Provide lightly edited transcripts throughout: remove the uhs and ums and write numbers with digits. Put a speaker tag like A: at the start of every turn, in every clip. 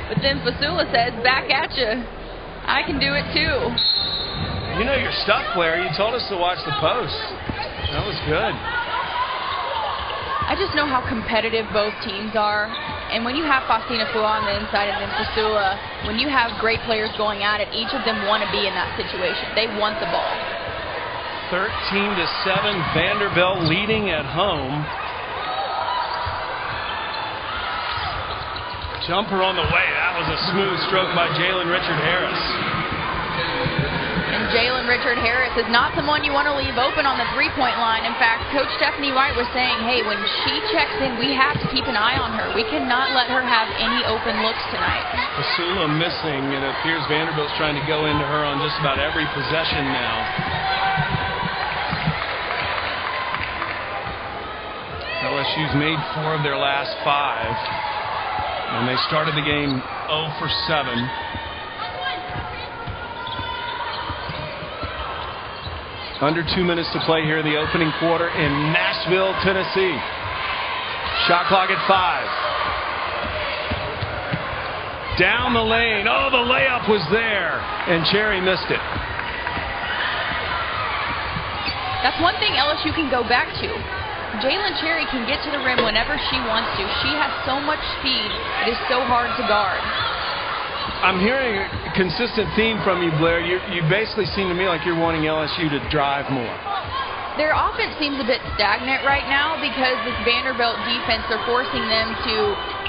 A: But then Fasula says, back at you. I can do it too.
B: You know your stuff, Blair. You told us to watch the post. That was good.
A: I just know how competitive both teams are. And when you have Faustina Fua on the inside and then Fasula, when you have great players going at it, each of them want to be in that situation. They want the ball.
B: 13-7, Vanderbilt leading at home. Jumper on the way. That was a smooth stroke by Jalen Richard Harris.
A: And Jalen Richard Harris is not someone you want to leave open on the three-point line. In fact, Coach Stephanie White was saying, hey, when she checks in, we have to keep an eye on her. We cannot let her have any open looks tonight.
B: Fasula missing. It appears Vanderbilt's trying to go into her on just about every possession now. LSU's made 4 of their last 5. And they started the game 0 for 7. Under 2 minutes to play here in the opening quarter in Nashville, Tennessee. Shot clock at 5. Down the lane. Oh, the layup was there, and Cherry missed it.
A: That's one thing LSU can go back to. Jalen Cherry can get to the rim whenever she wants to. She has so much speed, it is so hard to guard.
B: I'm hearing a consistent theme from you, Blair. You basically seem to me like you're wanting LSU to drive more.
A: Their offense seems a bit stagnant right now because this Vanderbilt defense, they're forcing them to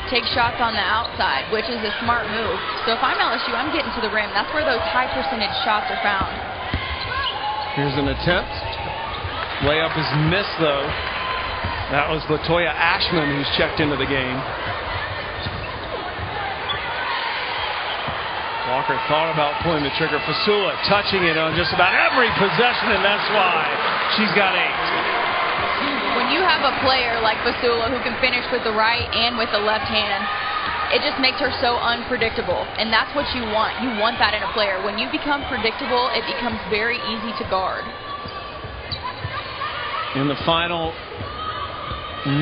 A: take shots on the outside, which is a smart move. So if I'm LSU, I'm getting to the rim. That's where those high percentage shots are found.
B: Here's an attempt. Layup is missed, though. That was Latoya Ashman who's checked into the game. Walker thought about pulling the trigger. Fasula touching it on just about every possession, and that's why she's got 8.
A: When you have a player like Fasula who can finish with the right and with the left hand, it just makes her so unpredictable, and that's what you want. You want that in a player. When you become predictable, it becomes very easy to guard.
B: In the final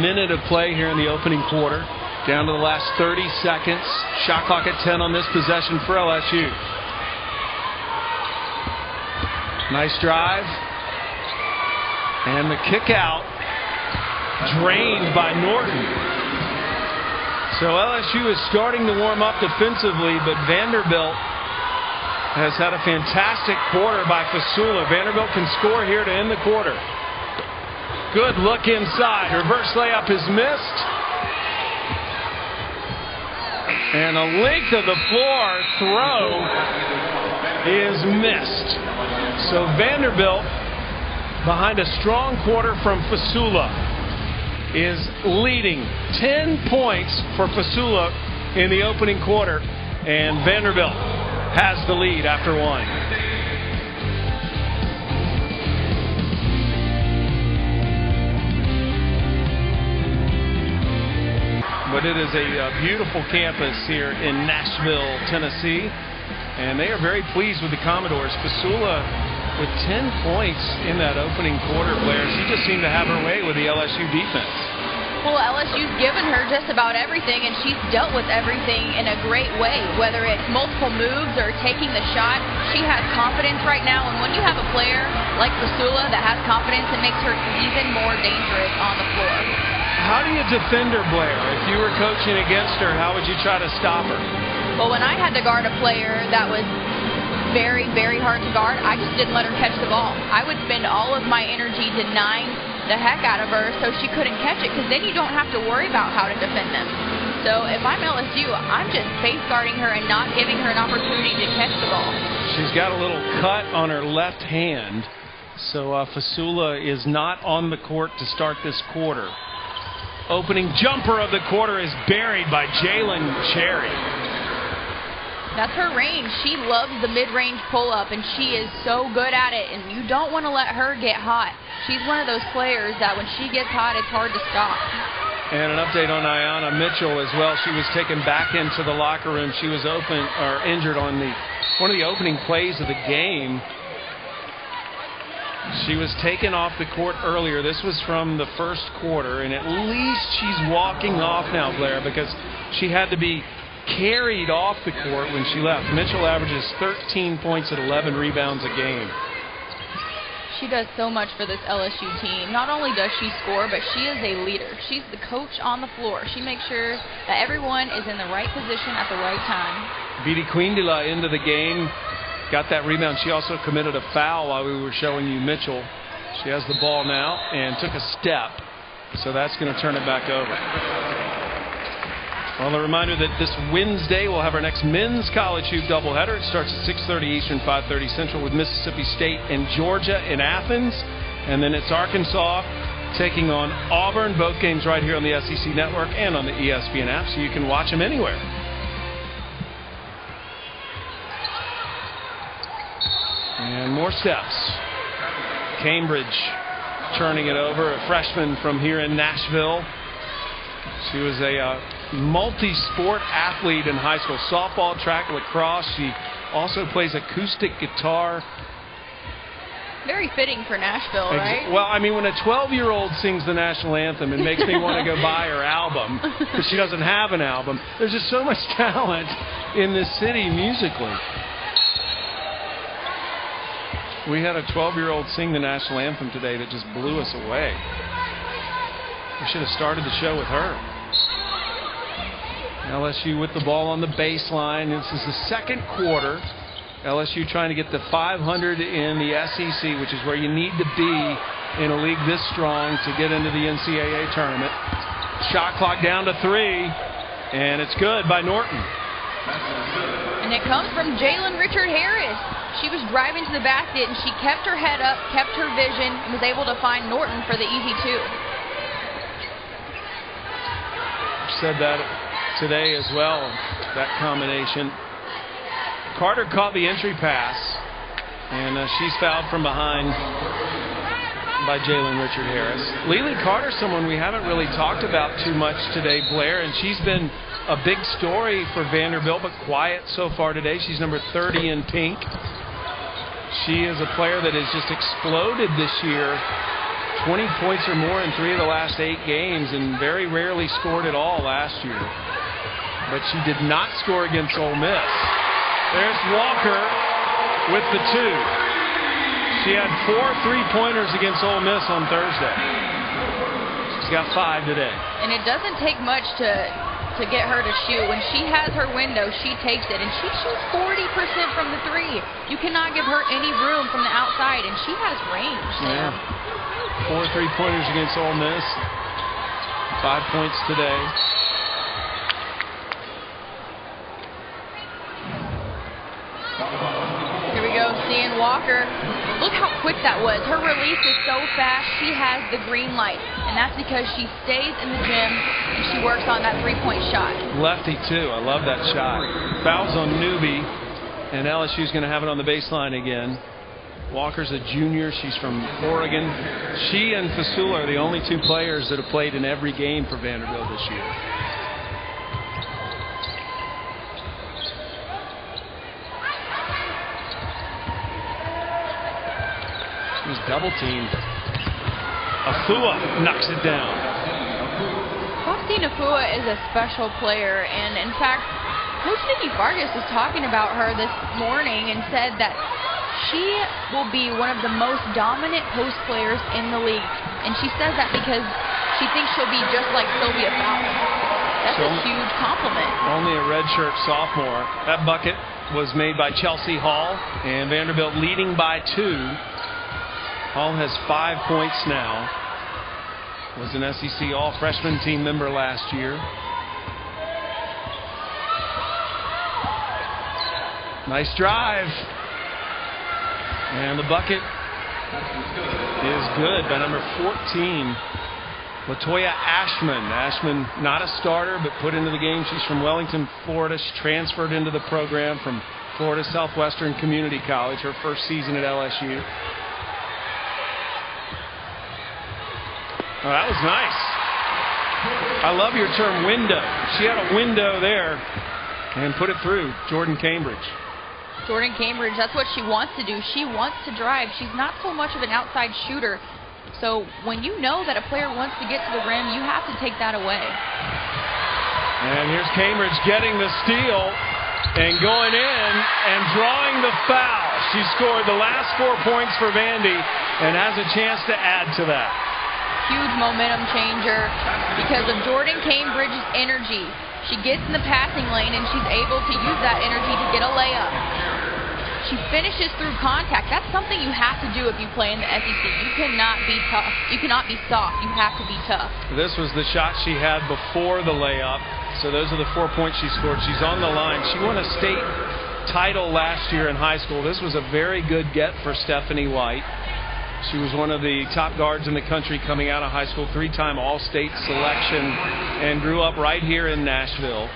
B: minute of play here in the opening quarter, down to the last 30 seconds. Shot clock at 10 on this possession for LSU. Nice drive. And the kick out drained by Norton. So LSU is starting to warm up defensively, but Vanderbilt has had a fantastic quarter by Fasula. Vanderbilt can score here to end the quarter. Good look inside. Reverse layup is missed. And a length of the floor throw is missed. So Vanderbilt, behind a strong quarter from Fasula, is leading 10 points for Fasula in the opening quarter. And Vanderbilt has the lead after 1. But it is a beautiful campus here in Nashville, Tennessee, and they are very pleased with the Commodores. Fasula with 10 points in that opening quarter, Blair. She just seemed to have her way with the LSU defense.
A: Well, LSU's given her just about everything, and she's dealt with everything in a great way, whether it's multiple moves or taking the shot. She has confidence right now, and when you have a player like Fasula that has confidence, it makes her even more dangerous on the floor.
B: How do you defend her, Blair? If you were coaching against her, how would you try to stop her?
A: Well, when I had to guard a player that was very, very hard to guard, I just didn't let her catch the ball. I would spend all of my energy denying the heck out of her so she couldn't catch it, because then you don't have to worry about how to defend them. So if I'm LSU, I'm just face guarding her and not giving her an opportunity to catch the ball.
B: She's got a little cut on her left hand, so Fasula is not on the court to start this quarter. Opening jumper of the quarter is buried by Jalen Cherry.
A: That's her range. She loves the mid-range pull-up, and she is so good at it, and you don't want to let her get hot. She's one of those players that when she gets hot, it's hard to stop.
B: And an update on Ayanna Mitchell as well. She was taken back into the locker room. She was injured on one of the opening plays of the game. She was taken off the court earlier. This was from the first quarter, and at least she's walking off now, Blair, because she had to be carried off the court when she left. Mitchell averages 13 points and 11 rebounds a game.
A: She does so much for this LSU team. Not only does she score, but she is a leader. She's the coach on the floor. She makes sure that everyone is in the right position at the right time. Bidi
B: Quindila into the game. Got that rebound. She also committed a foul while we were showing you Mitchell. She has the ball now and took a step. So that's going to turn it back over. Well, a reminder that this Wednesday we'll have our next men's college hoop doubleheader. It starts at 6:30 Eastern, 5:30 Central with Mississippi State and Georgia in Athens. And then it's Arkansas taking on Auburn. Both games right here on the SEC Network and on the ESPN app, so you can watch them anywhere. And more steps. Cambridge turning it over. A freshman from here in Nashville. She was a multi-sport athlete in high school. Softball, track, lacrosse. She also plays acoustic guitar.
A: Very fitting for Nashville, right?
B: Well, I mean, when a 12-year-old sings the national anthem, it makes me want to go buy her album because she doesn't have an album. There's just so much talent in this city musically. We had a 12-year-old sing the national anthem today that just blew us away. We should have started the show with her. LSU with the ball on the baseline. This is the second quarter. LSU trying to get to 500 in the SEC, which is where you need to be in a league this strong to get into the NCAA tournament. Shot clock down to 3, and it's good by Norton.
A: And it comes from Jalen Richard Harris. She was driving to the basket, and she kept her head up, kept her vision, and was able to find Norton for the easy 2.
B: Said that today as well, that combination. Carter caught the entry pass, and she's fouled from behind by Jalen Richard Harris. Lily Carter, someone we haven't really talked about too much today, Blair, and she's been a big story for Vanderbilt, but quiet so far today. She's number 30 in pink. She is a player that has just exploded this year. 20 points or more in 3 of the last 8 games, and very rarely scored at all last year. But she did not score against Ole Miss. There's Walker with the 2. She had 4 3-pointers against Ole Miss on Thursday. She's got 5 today. And
A: it doesn't take much to get her to shoot. When she has her window, she takes it. And she shoots 40% from the 3. You cannot give her any room from the outside, and she has range.
B: Yeah. 4 3-pointers against Ole Miss. 5 points today.
A: Here we go, seeing Walker. Look how quick that was. Her release is so fast, she has the green light. And that's because she stays in the gym and she works on that 3-point shot.
B: Lefty, too. I love that shot. Fouls on Newby, and LSU's going to have it on the baseline again. Walker's a junior. She's from Oregon. She and Fasula are the only 2 players that have played in every game for Vanderbilt this year. He's double teamed. Afua knocks it down.
A: Faustine Afua is a special player, and in fact, Coach Nikki Fargas was talking about her this morning and said that she will be one of the most dominant post players in the league. And she says that because she thinks she'll be just like Sylvia Fowler. That's a huge compliment.
B: Only a redshirt sophomore. That bucket was made by Chelsea Hall, and Vanderbilt leading by 2. Hall has 5 points now. Was an SEC All-Freshman team member last year. Nice drive. And the bucket is good by number 14, Latoya Ashman. Ashman, not a starter, but put into the game. She's from Wellington, Florida. She transferred into the program from Florida Southwestern Community College, her first season at LSU. Oh, that was nice. I love your term window. She had a window there and put it through. Jordan Cambridge.
A: Jordan Cambridge, that's what she wants to do. She wants to drive. She's not so much of an outside shooter. So when you know that a player wants to get to the rim, you have to take that away.
B: And here's Cambridge getting the steal and going in and drawing the foul. She scored the last 4 points for Vandy and has a chance to add to that.
A: Huge momentum changer because of Jordan Cambridge's energy. She gets in the passing lane and she's able to use that energy to get a layup. She finishes through contact. That's something you have to do if you play in the SEC. You cannot be tough. You cannot be soft. You have to be tough.
B: This was the shot she had before the layup. So those are the 4 points she scored. She's on the line. She won a state title last year in high school. This was a very good get for Stephanie White. She was one of the top guards in the country coming out of high school, 3-time All-State selection, and grew up right here in Nashville.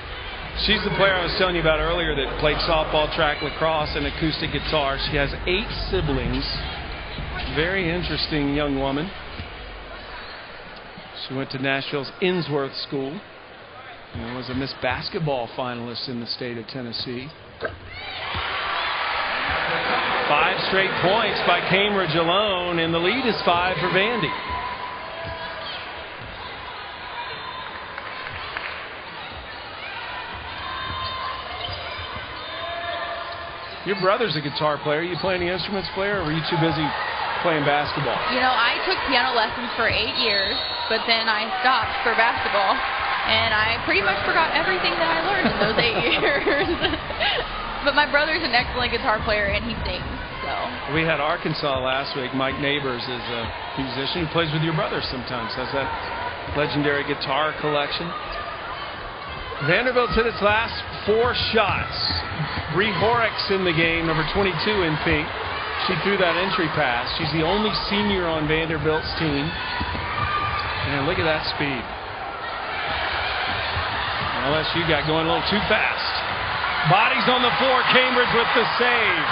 B: She's the player I was telling you about earlier that played softball, track, lacrosse, and acoustic guitar. She has 8 siblings. Very interesting young woman. She went to Nashville's Innsworth School and was a Miss Basketball finalist in the state of Tennessee. 5 straight points by Cambridge alone, and the lead is 5 for Vandy. Your brother's a guitar player. You play any instruments, player, or were you too busy playing basketball?
A: You know, I took piano lessons for 8 years, but then I stopped for basketball, and I pretty much forgot everything that I learned in those 8 years. But my brother's an excellent guitar player, and he sings. So
B: we had Arkansas last week. Mike Neighbors is a musician who plays with your brother sometimes. Has that legendary guitar collection. Vanderbilt's hit its last 4 shots. Bree Horrocks in the game, number 22 in pink. She threw that entry pass. She's the only senior on Vanderbilt's team. And look at that speed. LSU got going a little too fast. Bodies on the floor. Cambridge with the save.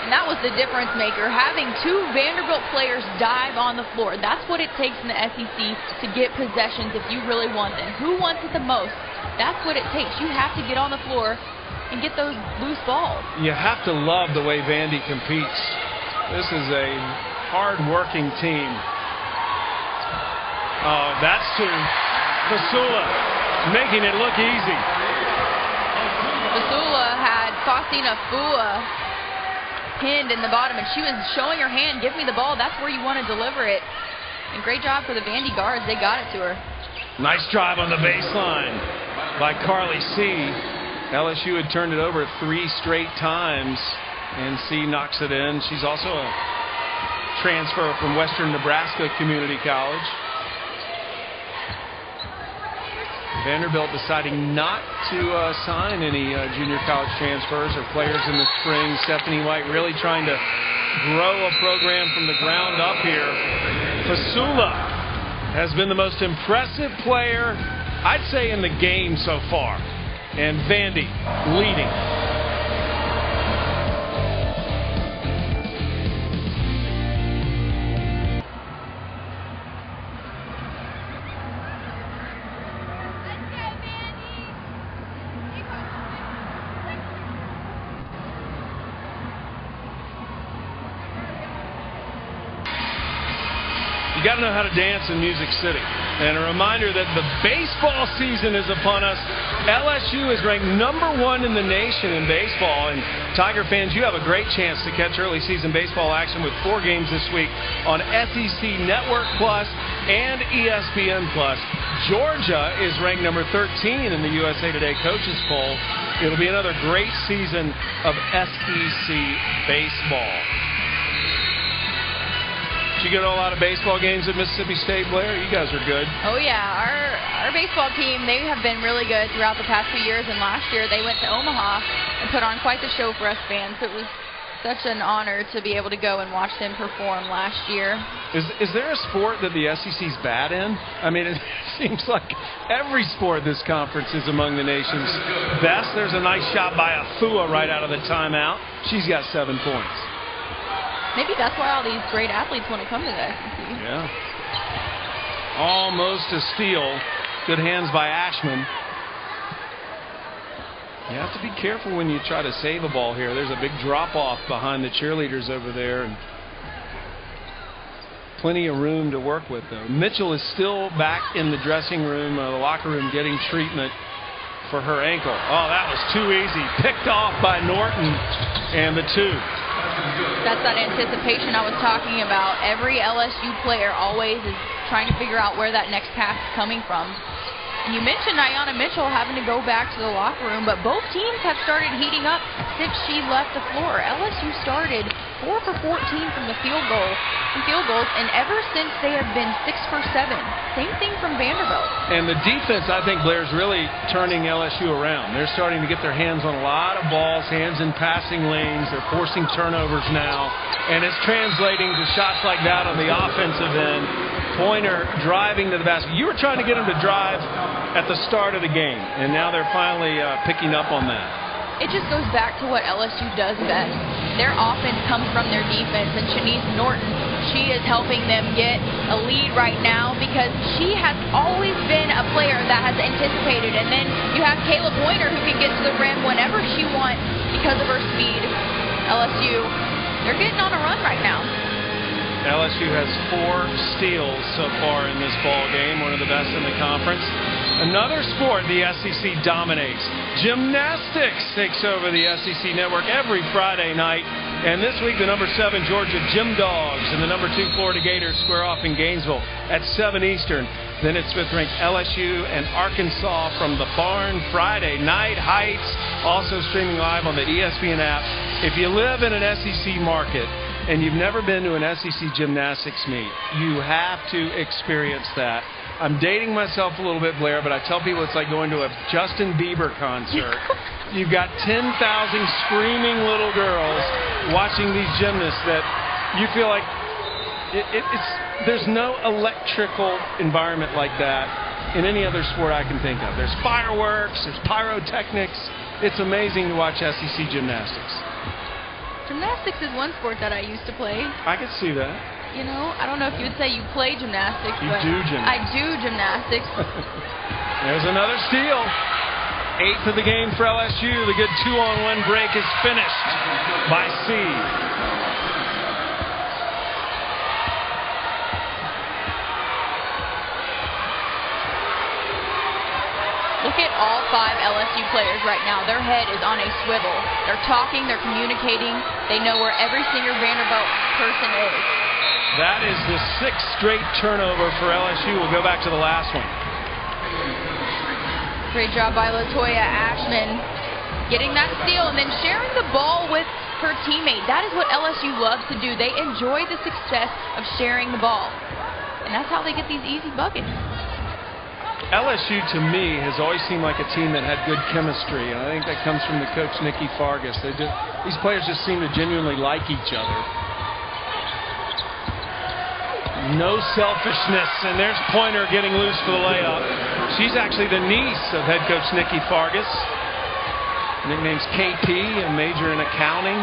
A: And that was the difference maker, having 2 Vanderbilt players dive on the floor. That's what it takes in the SEC to get possessions if you really want them. Who wants it the most? That's what it takes. You have to get on the floor and get those loose balls.
B: You have to love the way Vandy competes. This is a hard-working team. Oh, that's to Fasula, making it look easy.
A: Fasula had Faustina Fua pinned in the bottom, and she was showing her hand, give me the ball, that's where you want to deliver it. And great job for the Vandy guards, they got it to her.
B: Nice drive on the baseline by Carly C. LSU had turned it over 3 straight times, and C knocks it in. She's also a transfer from Western Nebraska Community College. Vanderbilt deciding not to sign any junior college transfers or players in the spring. Stephanie White really trying to grow a program from the ground up here. Fasula has been the most impressive player, I'd say, in the game so far. And Vandy leading. You got to know how to dance in Music City. And a reminder that the baseball season is upon us. LSU is ranked #1 in the nation in baseball. And Tiger fans, you have a great chance to catch early season baseball action with 4 games this week on SEC Network Plus and ESPN Plus. Georgia is ranked number 13 in the USA Today coaches poll. It'll be another great season of SEC baseball. You go to a lot of baseball games at Mississippi State, Blair? You guys are good.
A: Oh, yeah. Our baseball team, they have been really good throughout the past few years. And last year, they went to Omaha and put on quite the show for us fans. It was such an honor to be able to go and watch them perform last year.
B: Is there a sport that the SEC's bad in? I mean, it seems like every sport this conference is among the nation's best. There's a nice shot by Afua right out of the timeout. She's got 7 points.
A: Maybe that's why all these great athletes want to come to the SEC.
B: Yeah. Almost a steal. Good hands by Ashman. You have to be careful when you try to save a ball here. There's a big drop-off behind the cheerleaders over there. And plenty of room to work with, though. Mitchell is still back in the dressing room, the locker room, getting treatment for her ankle. Oh, that was too easy. Picked off by Norton, and the 2.
A: That's that anticipation I was talking about. Every LSU player always is trying to figure out where that next pass is coming from. And you mentioned Ayanna Mitchell having to go back to the locker room, but both teams have started heating up since she left the floor. LSU started 4 for 14 from the field goals, and ever since they have been 6 for 7. Same thing from Vanderbilt.
B: And the defense, I think, Blair's really turning LSU around. They're starting to get their hands on a lot of balls, hands in passing lanes. They're forcing turnovers now, and it's translating to shots like that on the offensive end. Pointer driving to the basket. You were trying to get them to drive at the start of the game, and now they're finally picking up on that.
A: it just goes back to what LSU does best. Their offense comes from their defense, and Shanice Norton, she is helping them get a lead right now because she has always been a player that has anticipated. And then you have Kayla Pointer, who can get to the rim whenever she wants because of her speed. LSU, they're getting on a run right now.
B: LSU has 4 steals so far in this ball game, one of the best in the conference. Another sport the SEC dominates. Gymnastics takes over the SEC network every Friday night. And this week, the number 7 Georgia Gym Dogs and the number 2 Florida Gators square off in Gainesville at 7 Eastern. Then it's 5th-ranked LSU and Arkansas from the Barn Friday night. Heights also streaming live on the ESPN app. If you live in an SEC market and you've never been to an SEC gymnastics meet, you have to experience that. I'm dating myself a little bit, Blair, but I tell people it's like going to a Justin Bieber concert. You've got 10,000 screaming little girls watching these gymnasts that you feel like there's no electrical environment like that in any other sport I can think of. There's fireworks, there's pyrotechnics. It's amazing to watch SEC gymnastics.
A: Gymnastics is one sport that I used to play.
B: I could see that.
A: You know, I don't know if you would say you play gymnastics,
B: but
A: I do gymnastics.
B: There's another steal. 8th of the game for LSU. The good 2-on-1 break is finished by C.
A: Look at all 5 LSU players right now. Their head is on a swivel. They're talking, they're communicating. They know where every single Vanderbilt person is.
B: That is the 6th straight turnover for LSU. We'll go back to the last one.
A: Great job by LaToya Ashman getting that steal and then sharing the ball with her teammate. That is what LSU loves to do. They enjoy the success of sharing the ball. And that's how they get these easy buckets.
B: LSU, to me, has always seemed like a team that had good chemistry. And I think that comes from the coach, Nikki Fargas. These players just seem to genuinely like each other. No selfishness, and there's Pointer getting loose for the layup. She's actually the niece of head coach Nikki Fargas. Nickname's KP, a major in accounting.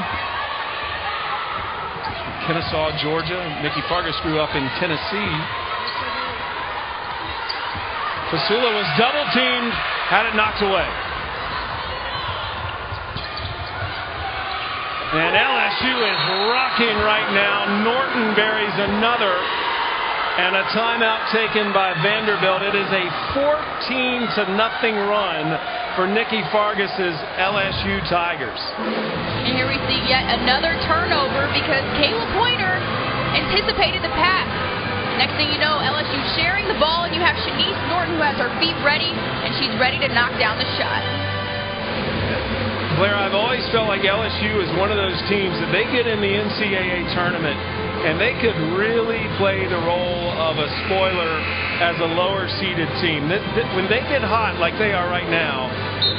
B: Kennesaw, Georgia. Nikki Fargas grew up in Tennessee. Fasula was double-teamed, had it knocked away. And LSU is rocking right now. Norton buries another. And a timeout taken by Vanderbilt. It is a 14-0 run for Nikki Fargas's LSU Tigers.
A: And here we see yet another turnover because Kayla Pointer anticipated the pass. Next thing you know, LSU sharing the ball, and you have Shanice Norton who has her feet ready, and she's ready to knock down the shot.
B: Blair, I've always felt like LSU is one of those teams that they get in the NCAA tournament and they could really play the role of a spoiler as a lower-seeded team. When they get hot like they are right now,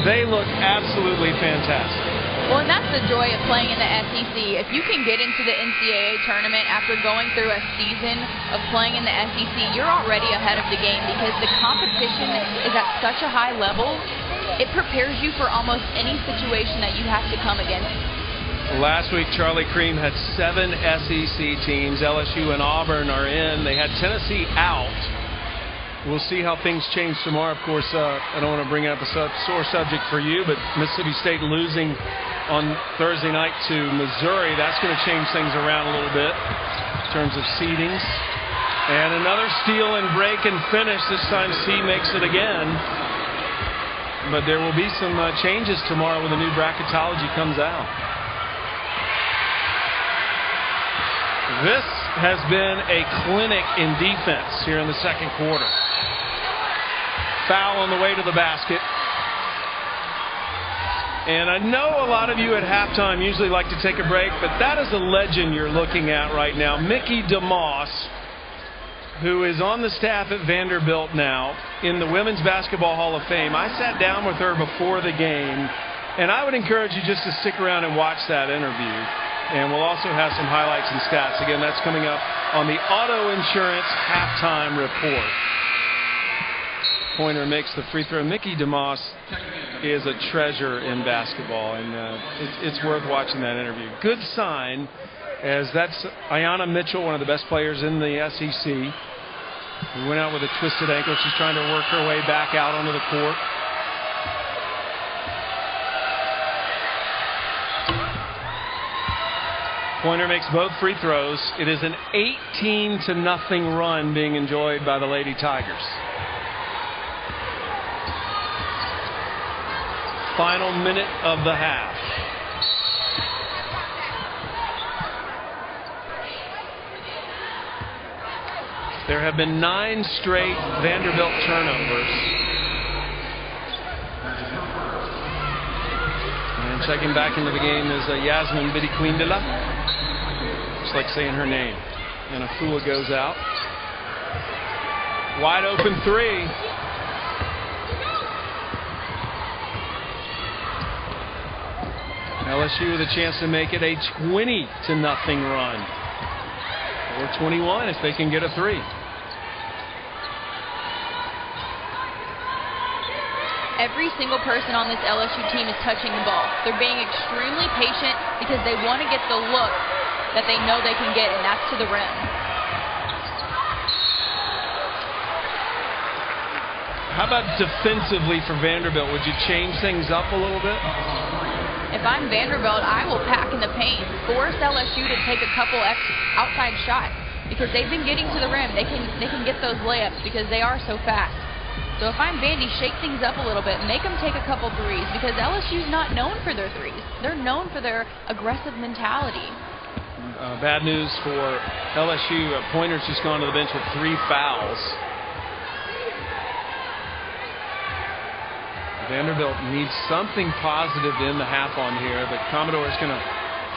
B: they look absolutely fantastic.
A: Well, and that's the joy of playing in the SEC. If you can get into the NCAA tournament after going through a season of playing in the SEC, you're already ahead of the game because the competition is at such a high level. It prepares you for almost any situation that you have to come against.
B: Last week, Charlie Cream had 7 SEC teams. LSU and Auburn are in. They had Tennessee out. We'll see how things change tomorrow. Of course, I don't want to bring up a sore subject for you, but Mississippi State losing on Thursday night to Missouri, that's going to change things around a little bit in terms of seedings. And another steal and break and finish. This time C makes it again. But there will be some changes tomorrow when the new bracketology comes out. This has been a clinic in defense here in the second quarter. Foul on the way to the basket. And I know a lot of you at halftime usually like to take a break, but that is a legend you're looking at right now. Mickey DeMoss, who is on the staff at Vanderbilt now in the Women's Basketball Hall of Fame. I sat down with her before the game, and I would encourage you just to stick around and watch that interview. And we'll also have some highlights and stats. Again, that's coming up on the Auto Insurance Halftime Report. Pointer makes the free throw. Mickey DeMoss is a treasure in basketball, and it's worth watching that interview. Good sign, as that's Ayanna Mitchell, one of the best players in the SEC. We went out with a twisted ankle. She's trying to work her way back out onto the court. Pointer makes both free throws. It is an 18-0 run being enjoyed by the Lady Tigers. Final minute of the half. There have been 9 straight Vanderbilt turnovers. And checking back into the game is Yasmin Bidikwindala. Just like saying her name. And Afua goes out. Wide open 3. LSU with a chance to make it a 20-0 run. Or 21 if they can get a 3.
A: Every single person on this LSU team is touching the ball. They're being extremely patient because they want to get the look that they know they can get, and that's to the rim.
B: How about defensively for Vanderbilt? Would you change things up a little bit?
A: If I'm Vanderbilt, I will pack in the paint, force LSU to take a couple outside shots because they've been getting to the rim. They can get those layups because they are so fast. So if I'm Vandy, shake things up a little bit, make them take a couple threes because LSU's not known for their threes. They're known for their aggressive mentality.
B: Bad news for LSU. Pointer's just gone to the bench with 3 fouls. Vanderbilt needs something positive in the half on here. The Commodore is going to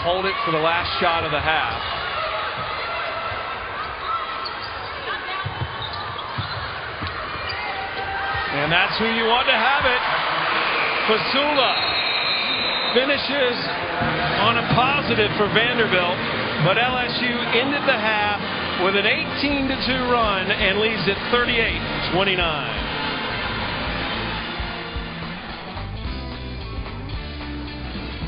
B: hold it for the last shot of the half. And that's who you want to have it. Fasula finishes on a positive for Vanderbilt, but LSU ended the half with an 18-2 run and leads it 38-29.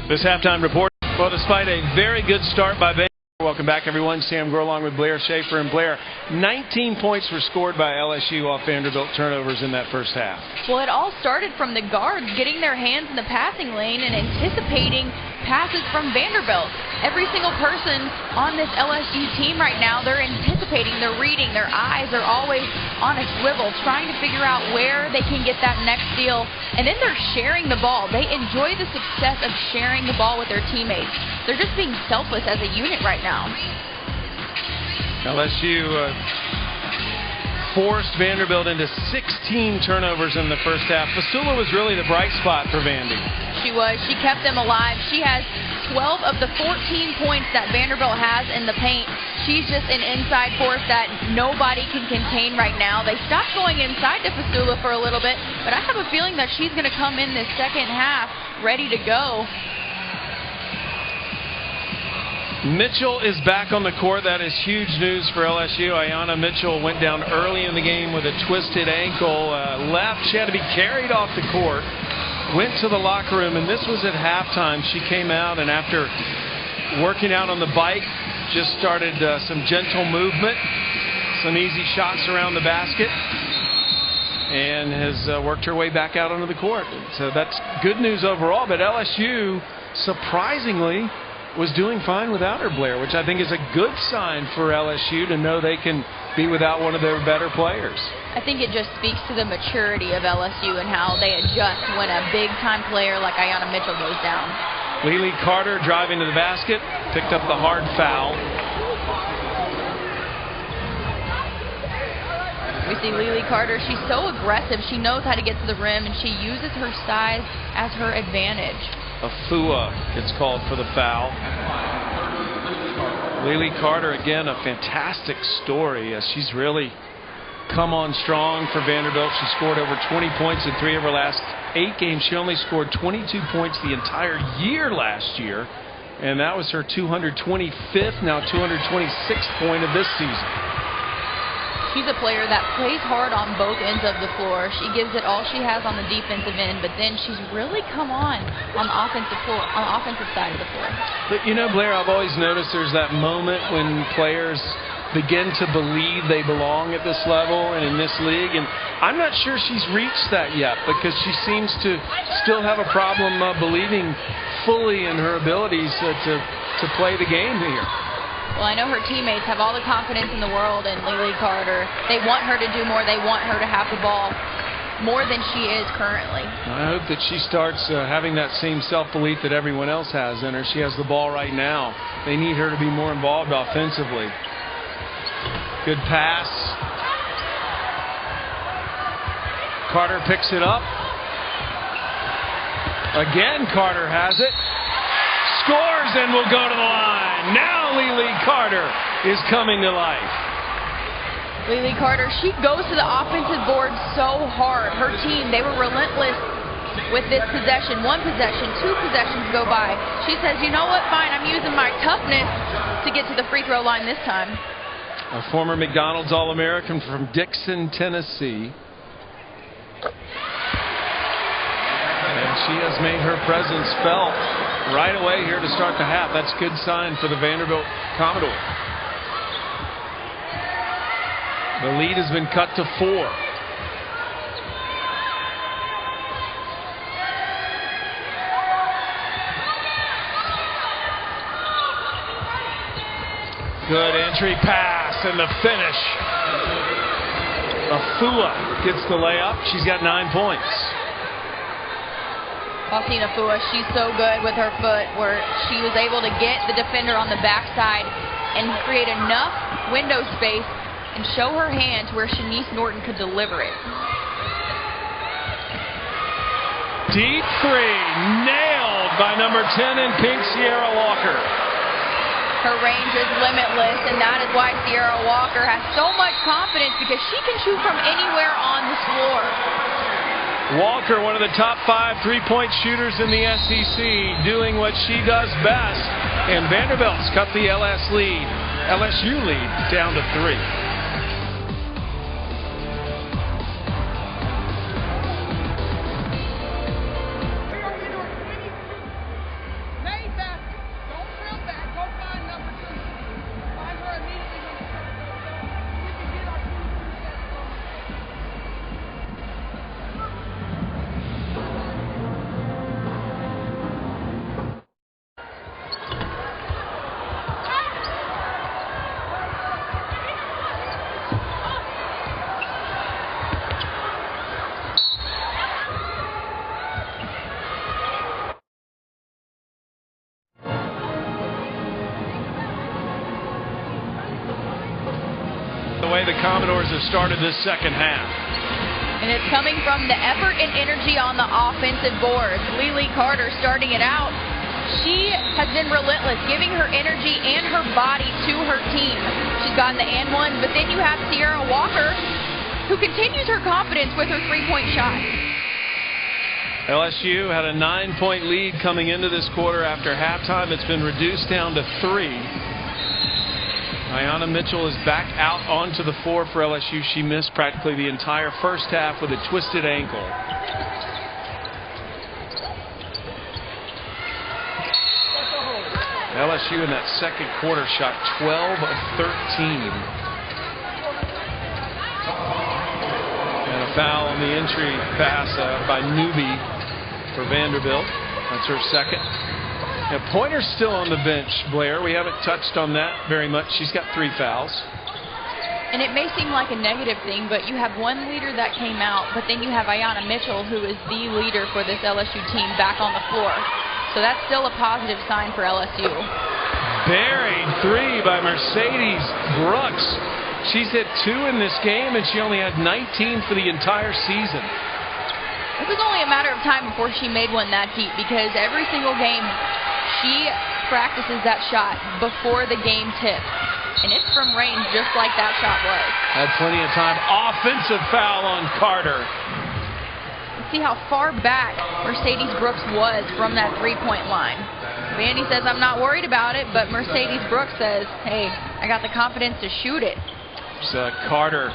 B: This halftime report. Well, despite a very good start by Vanderbilt. Welcome back, everyone. Sam Gore along with Blair Schaefer. And Blair, 19 points were scored by LSU off Vanderbilt turnovers in that first half.
A: Well, it all started from the guards getting their hands in the passing lane and anticipating passes from Vanderbilt. Every single person on this LSU team right now, they're anticipating, they're reading, their eyes are always on a swivel, trying to figure out where they can get that next steal. And then they're sharing the ball. They enjoy the success of sharing the ball with their teammates. They're just being selfless as a unit right now.
B: LSU forced Vanderbilt into 16 turnovers in the first half. Fasula was really the bright spot for Vandy.
A: She was. She kept them alive. She has 12 of the 14 points that Vanderbilt has in the paint. She's just an inside force that nobody can contain right now. They stopped going inside to Fasula for a little bit, but I have a feeling that she's going to come in this second half ready to go.
B: Mitchell is back on the court. That is huge news for LSU. Ayanna Mitchell went down early in the game with a twisted ankle. Left. She had to be carried off the court. Went to the locker room, and this was at halftime. She came out, and after working out on the bike, just started some gentle movement, some easy shots around the basket, and has worked her way back out onto the court. So that's good news overall. But LSU, surprisingly, was doing fine without her, Blair, which I think is a good sign for LSU to know they can be without one of their better players.
A: I think it just speaks to the maturity of LSU and how they adjust when a big-time player like Ayanna Mitchell goes down.
B: Lily Carter driving to the basket, picked up the hard foul.
A: We see Lily Carter. She's so aggressive. She knows how to get to the rim, and she uses her size as her advantage.
B: Afua gets called for the foul. Lily Carter, again, a fantastic story as she's really come on strong for Vanderbilt. She scored over 20 points in 3 of her last 8 games. She only scored 22 points the entire year last year, and that was her 225th, now 226th point of this season.
A: She's a player that plays hard on both ends of the floor. She gives it all she has on the defensive end, but then she's really come on the offensive floor, on the offensive side of the floor.
B: But you know, Blair, I've always noticed there's that moment when players begin to believe they belong at this level and in this league, and I'm not sure she's reached that yet because she seems to still have a problem believing fully in her abilities to play the game here.
A: Well, I know her teammates have all the confidence in the world in Lily Carter. They want her to do more. They want her to have the ball more than she is currently.
B: I hope that she starts having that same self-belief that everyone else has in her. She has the ball right now. They need her to be more involved offensively. Good pass. Carter picks it up. Again, Carter has it. Scores and will go to the line. Now Lily Carter is coming to life.
A: Lily Carter, she goes to the offensive board so hard. Her team, they were relentless with this possession. One possession, two possessions go by. She says, you know what, fine, I'm using my toughness to get to the free throw line this time.
B: A former McDonald's All-American from Dixon, Tennessee. And she has made her presence felt right away here to start the half. That's a good sign for the Vanderbilt Commodore. The lead has been cut to 4. Good entry pass and the finish. Afua gets the layup. She's got 9 points.
A: Faustine Afua, she's so good with her foot where she was able to get the defender on the backside and create enough window space and show her hand to where Shanice Norton could deliver it.
B: Deep three, nailed by number 10 in pink, Sierra Walker.
A: Her range is limitless, and that is why Sierra Walker has so much confidence because she can shoot from anywhere on the floor.
B: Walker, one of the top 5 3-point shooters in the SEC, doing what she does best. And Vanderbilt's cut the LSU lead down to 3. The way the Commodores have started this second half.
A: And it's coming from the effort and energy on the offensive boards. Lily Carter starting it out. She has been relentless, giving her energy and her body to her team. She's gotten the and one, but then you have Sierra Walker, who continues her confidence with her three-point shot.
B: LSU had a 9-point lead coming into this quarter. After halftime, it's been reduced down to 3. Ayanna Mitchell is back out onto the floor for LSU. She missed practically the entire first half with a twisted ankle. LSU in that second quarter shot 12 of 13. And a foul on the entry pass by Newby for Vanderbilt. That's her second. Now, Pointer's still on the bench, Blair. We haven't touched on that very much. She's got 3 fouls.
A: And it may seem like a negative thing, but you have one leader that came out, but then you have Ayanna Mitchell, who is the leader for this LSU team, back on the floor. So that's still a positive sign for LSU.
B: Buried 3 by Mercedes Brooks. She's hit 2 in this game, and she only had 19 for the entire season.
A: It was only a matter of time before she made one that deep, because every single game she practices that shot before the game tips. And it's from range just like that shot was.
B: Had plenty of time. Offensive foul on Carter.
A: See how far back Mercedes Brooks was from that three-point line. Vandy says, I'm not worried about it, but Mercedes Brooks says, hey, I got the confidence to shoot it.
B: So Carter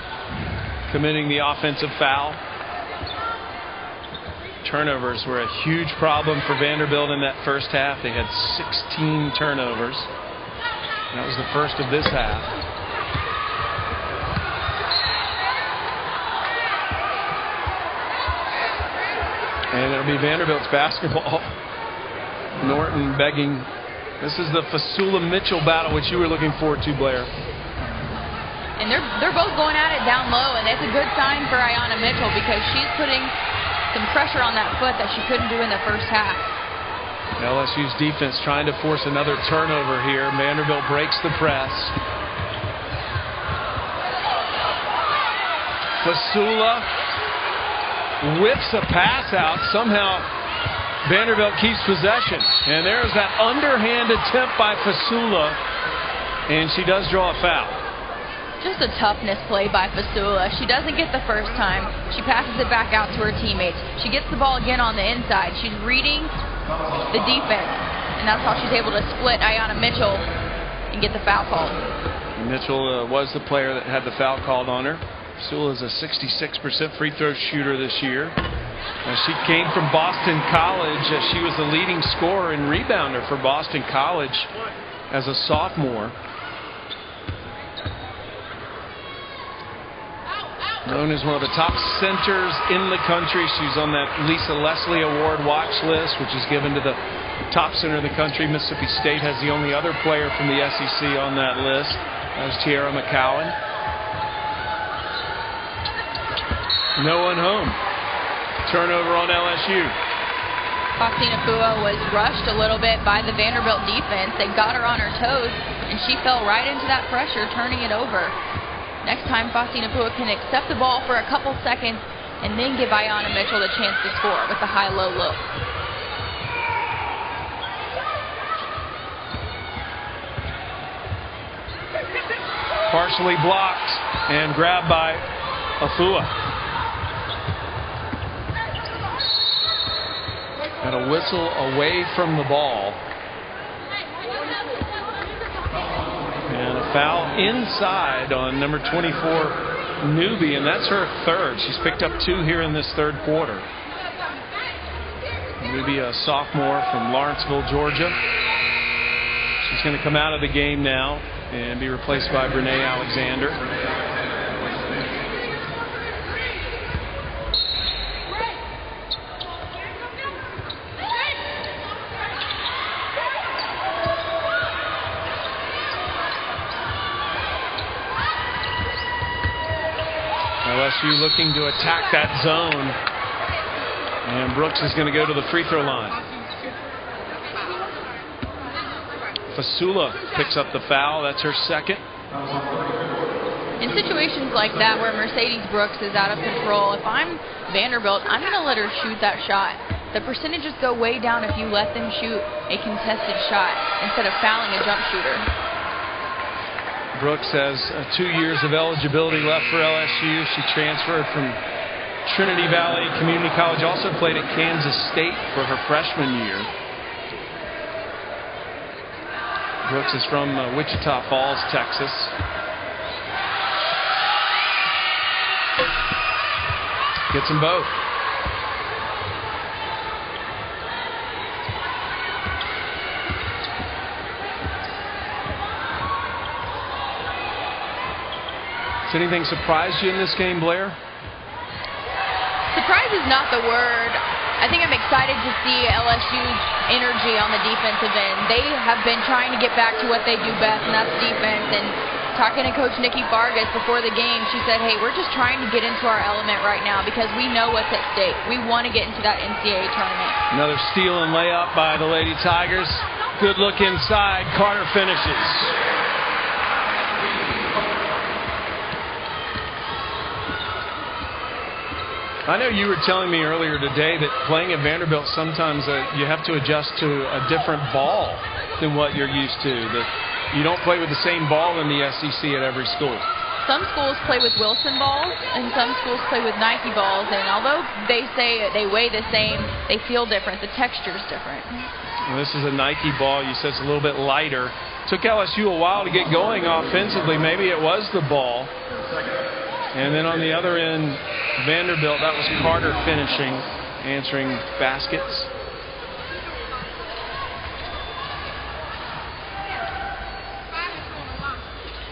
B: committing the offensive foul. Turnovers were a huge problem for Vanderbilt in that first half. They had 16 turnovers. That was the first of this half. And it'll be Vanderbilt's basketball. Norton begging. This is the Fasula-Mitchell battle, which you were looking forward to, Blair.
A: And they're both going at it down low, and that's a good sign for Ayanna Mitchell because she's putting some pressure on that foot that she couldn't do in the first half.
B: LSU's defense trying to force another turnover here. Vanderbilt breaks the press. Fasula whips a pass out. Somehow Vanderbilt keeps possession. And there's that underhand attempt by Fasula. And she does draw a foul.
A: Just a toughness play by Fasula. She doesn't get the first time. She passes it back out to her teammates. She gets the ball again on the inside. She's reading the defense, and that's how she's able to split Ayanna Mitchell and get the foul called.
B: Mitchell was the player that had the foul called on her. Fasula is a 66% free throw shooter this year. She came from Boston College. She was the leading scorer and rebounder for Boston College as a sophomore. Known as one of the top centers in the country. She's on that Lisa Leslie Award watch list, which is given to the top center of the country. Mississippi State has the only other player from the SEC on that list. That was Tiara McCowan. No one home. Turnover on LSU.
A: Faustina Fua was rushed a little bit by the Vanderbilt defense. They got her on her toes, and she fell right into that pressure, turning it over. Next time, Faustina Fua can accept the ball for a couple seconds and then give Ayanna Mitchell the chance to score with the high-low look.
B: Partially blocked and grabbed by Afua. And a whistle away from the ball. And a foul inside on number 24, Newby, and that's her third. She's picked up 2 here in this third quarter. Newby, a sophomore from Lawrenceville, Georgia. She's going to come out of the game now and be replaced by Brene Alexander. LSU looking to attack that zone. And Brooks is going to go to the free throw line. Fasula picks up the foul. That's her second.
A: In situations like that where Mercedes Brooks is out of control, if I'm Vanderbilt, I'm going to let her shoot that shot. The percentages go way down if you let them shoot a contested shot instead of fouling a jump shooter.
B: Brooks has 2 years of eligibility left for LSU. She transferred from Trinity Valley Community College, also played at Kansas State for her freshman year. Brooks is from Wichita Falls, Texas. Gets them both. Has anything surprised you in this game, Blair?
A: Surprise is not the word. I think I'm excited to see LSU's energy on the defensive end. They have been trying to get back to what they do best, and that's defense. And talking to Coach Nikki Vargas before the game, she said, hey, we're just trying to get into our element right now because we know what's at stake. We want to get into that NCAA tournament.
B: Another steal and layup by the Lady Tigers. Good look inside. Carter finishes. I know you were telling me earlier today that playing at Vanderbilt sometimes you have to adjust to a different ball than what you're used to. That you don't play with the same ball in the SEC at every school.
A: Some schools play with Wilson balls and some schools play with Nike balls, and although they say they weigh the same, they feel different. The texture is different.
B: Well, this is a Nike ball. You said it's a little bit lighter. Took LSU a while to get going offensively. Maybe it was the ball. And then on the other end, Vanderbilt, that was Carter finishing, answering baskets.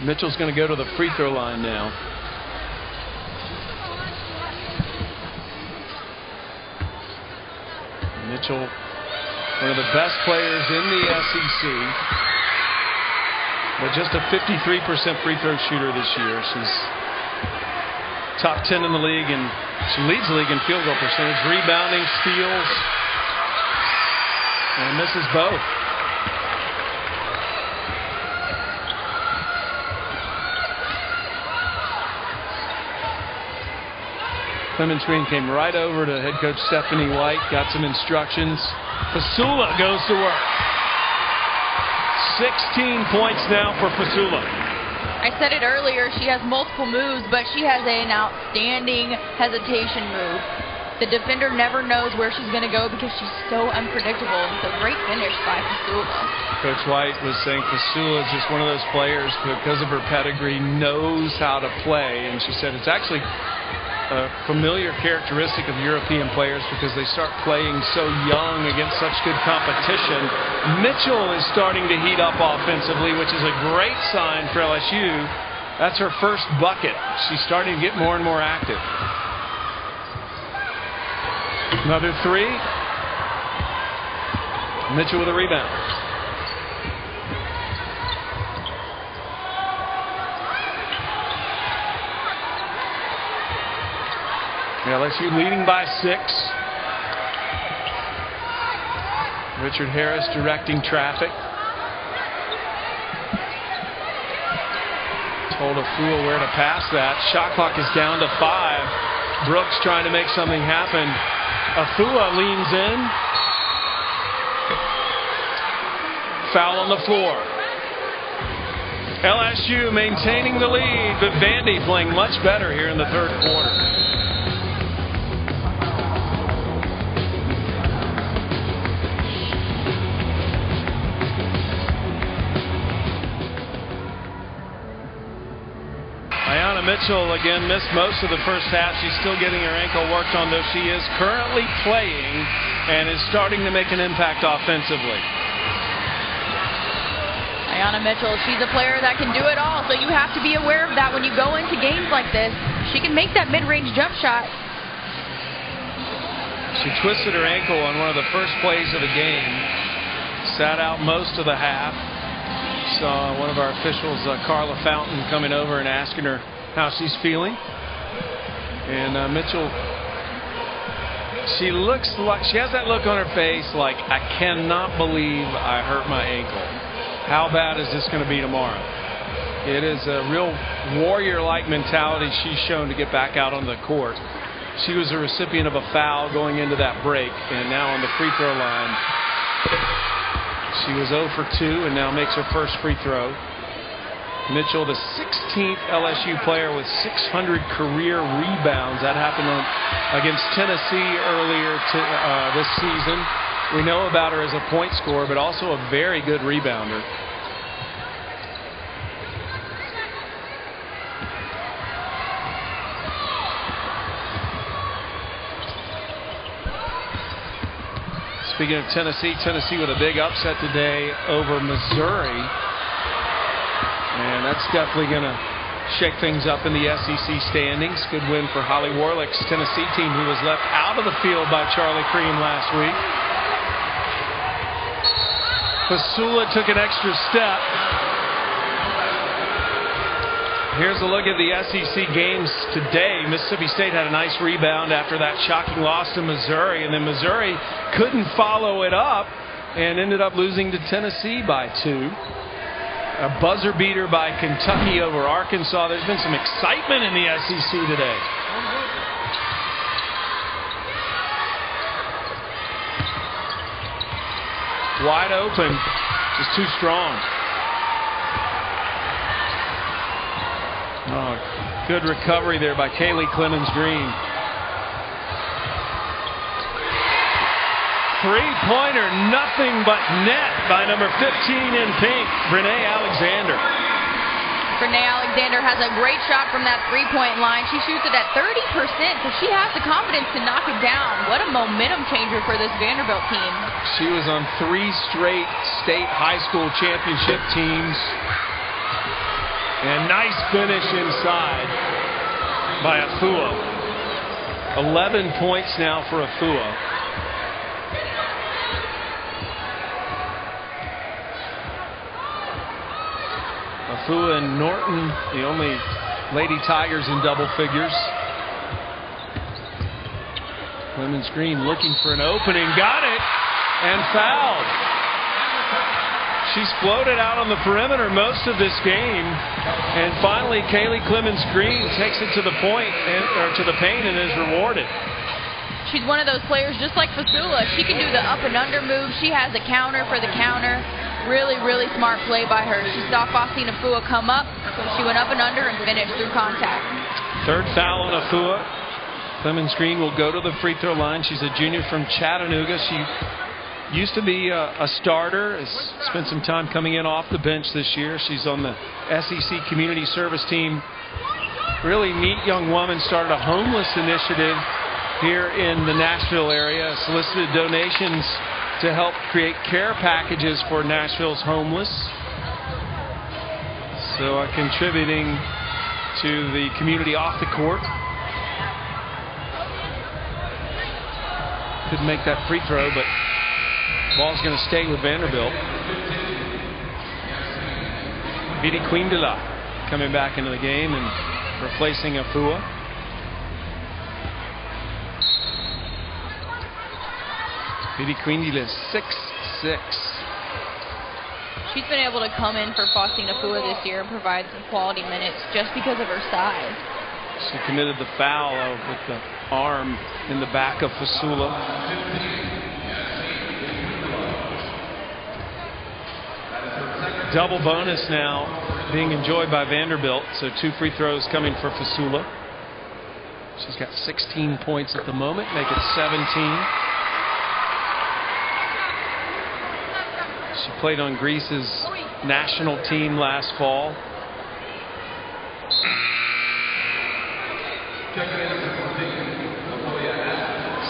B: Mitchell's going to go to the free throw line now. Mitchell, one of the best players in the SEC, but just a 53% free throw shooter this year. She's top 10 in the league, and she leads the league in field goal percentage, rebounding, steals, and misses both. Clemens Green came right over to head coach Stephanie White, got some instructions. Fasula goes to work. 16 points now for Fasula.
A: I said it earlier, she has multiple moves, but she has an outstanding hesitation move. The defender never knows where she's going to go because she's so unpredictable. It's a great finish by Fasula. Coach
B: White was saying Fasula is just one of those players because of her pedigree knows how to play, and she said it's actually a familiar characteristic of European players because they start playing so young against such good competition. Mitchell is starting to heat up offensively, which is a great sign for LSU. That's her first bucket. She's starting to get more and more active. Another three. Mitchell with a rebound. LSU leading by 6. Richard Harris directing traffic. Told Afua where to pass that. Shot clock is down to 5. Brooks trying to make something happen. Afua leans in. Foul on the floor. LSU maintaining the lead, but Vandy playing much better here in the third quarter. Mitchell again missed most of the first half. She's still getting her ankle worked on, though she is currently playing and is starting to make an impact offensively.
A: Ayanna Mitchell, she's a player that can do it all, so you have to be aware of that when you go into games like this. She can make that mid-range jump shot.
B: She twisted her ankle on one of the first plays of the game. Sat out most of the half. Saw one of our officials, Carla Fountain, coming over and asking her how she's feeling. And Mitchell, she looks like she has that look on her face like, I cannot believe I hurt my ankle. How bad is this going to be tomorrow? It is a real warrior-like mentality she's shown to get back out on the court. She was a recipient of a foul going into that break, and now on the free throw line, she was 0 for 2 and now makes her first free throw. Mitchell, the 16th LSU player with 600 career rebounds. That happened against Tennessee earlier this season. We know about her as a point scorer, but also a very good rebounder. Speaking of Tennessee with a big upset today over Missouri. And that's definitely going to shake things up in the SEC standings. Good win for Holly Warlick's Tennessee team, who was left out of the field by Charlie Cream last week. Fasula took an extra step. Here's a look at the SEC games today. Mississippi State had a nice rebound after that shocking loss to Missouri, and then Missouri couldn't follow it up and ended up losing to Tennessee by 2. A buzzer beater by Kentucky over Arkansas. There's been some excitement in the SEC today. Wide open, just too strong. Oh, good recovery there by Kaylee Clemens Green. Three-pointer, nothing but net by number 15 in pink, Renee Alexander.
A: Renee Alexander has a great shot from that three-point line. She shoots it at 30%, so she has the confidence to knock it down. What a momentum changer for this Vanderbilt team.
B: She was on 3 straight state high school championship teams. And nice finish inside by Afua. 11 points now for Afua. Afua and Norton, the only Lady Tigers in double figures. Clemens Green looking for an opening, got it, and fouled. She's floated out on the perimeter most of this game, and finally Kaylee Clemens Green takes it to the point, or to the paint, and is rewarded.
A: She's one of those players just like Fasula. She can do the up and under move. She has a counter for the counter. Really, really smart play by her. She saw Faustina Afua come up, so she went up and under and finished through contact.
B: Third foul on Afua. Clemens Green will go to the free throw line. She's a junior from Chattanooga. She used to be a starter. Has spent some time coming in off the bench this year. She's on the SEC Community Service team. Really neat young woman. Started a homeless initiative here in the Nashville area. Solicited donations to help create care packages for Nashville's homeless. So contributing to the community off the court. Couldn't make that free throw, but ball's going to stay with Vanderbilt. Vidi Quindela coming back into the game and replacing Afua. Vidi Quindela 6'6".
A: She's been able to come in for Faustina Afua this year and provide some quality minutes just because of her size.
B: She committed the foul with the arm in the back of Fasula. Double bonus now being enjoyed by Vanderbilt. So 2 free throws coming for Fasula. She's got 16 points at the moment, make it 17. She played on Greece's national team last fall.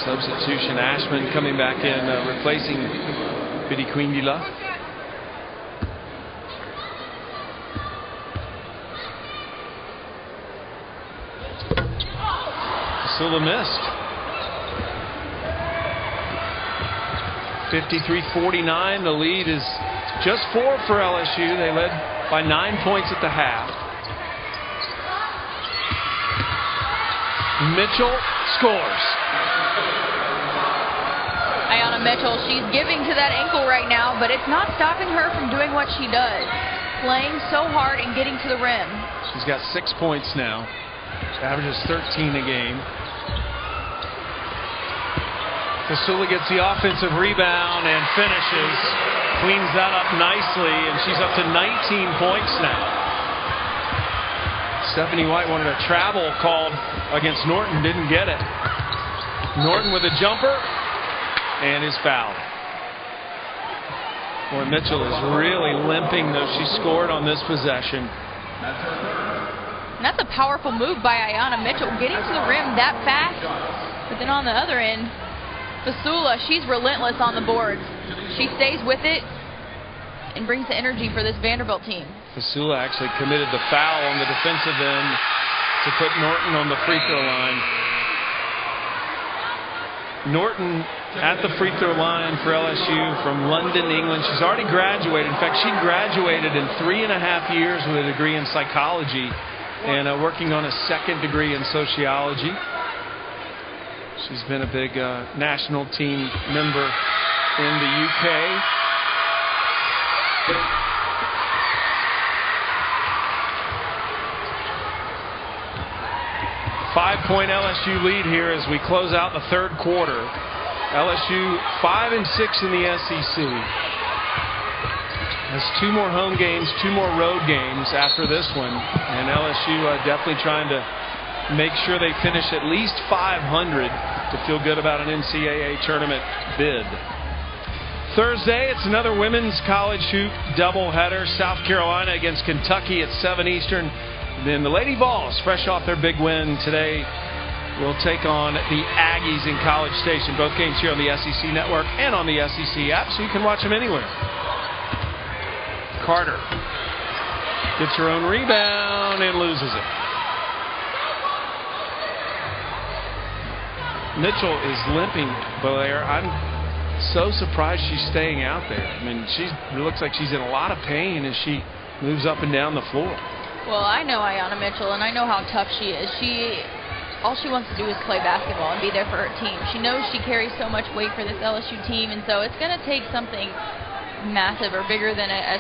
B: Substitution, Ashman coming back in, replacing Vidi Quindela. Fasula missed. 53-49. The lead is just 4 for LSU. They led by 9 points at the half. Mitchell scores.
A: Ayanna Mitchell, she's giving to that ankle right now, but it's not stopping her from doing what she does. Playing so hard and getting to the rim.
B: She's got 6 points now. She averages 13 a game. Fasula gets the offensive rebound and finishes. Cleans that up nicely, and she's up to 19 points now. Stephanie White wanted a travel called against Norton, didn't get it. Norton with a jumper and is fouled. Boy, Mitchell is really limping, though. She scored on this possession.
A: And that's a powerful move by Ayanna Mitchell, getting to the rim that fast. But then on the other end, Fasula, she's relentless on the boards. She stays with it and brings the energy for this Vanderbilt team.
B: Fasula actually committed the foul on the defensive end to put Norton on the free throw line. Norton at the free throw line for LSU from London, England. She's already graduated. In fact, she graduated in 3.5 years with a degree in psychology and working on a second degree in sociology. She's been a big national team member in the UK. Five-point LSU lead here as we close out the third quarter. LSU 5-6 in the SEC. Has 2 more home games, 2 more road games after this one, and LSU definitely trying to make sure they finish at least 500 to feel good about an NCAA tournament bid. Thursday, it's another women's college hoop doubleheader. South Carolina against Kentucky at 7 Eastern. Then the Lady Vols, fresh off their big win today, will take on the Aggies in College Station. Both games here on the SEC Network and on the SEC app, so you can watch them anywhere. Carter gets her own rebound and loses it. Mitchell is limping, Blair. I'm so surprised she's staying out there. I mean, it looks like she's in a lot of pain as she moves up and down the floor.
A: Well, I know Ayanna Mitchell, and I know how tough she is. All she wants to do is play basketball and be there for her team. She knows she carries so much weight for this LSU team, and so it's going to take something massive or bigger than a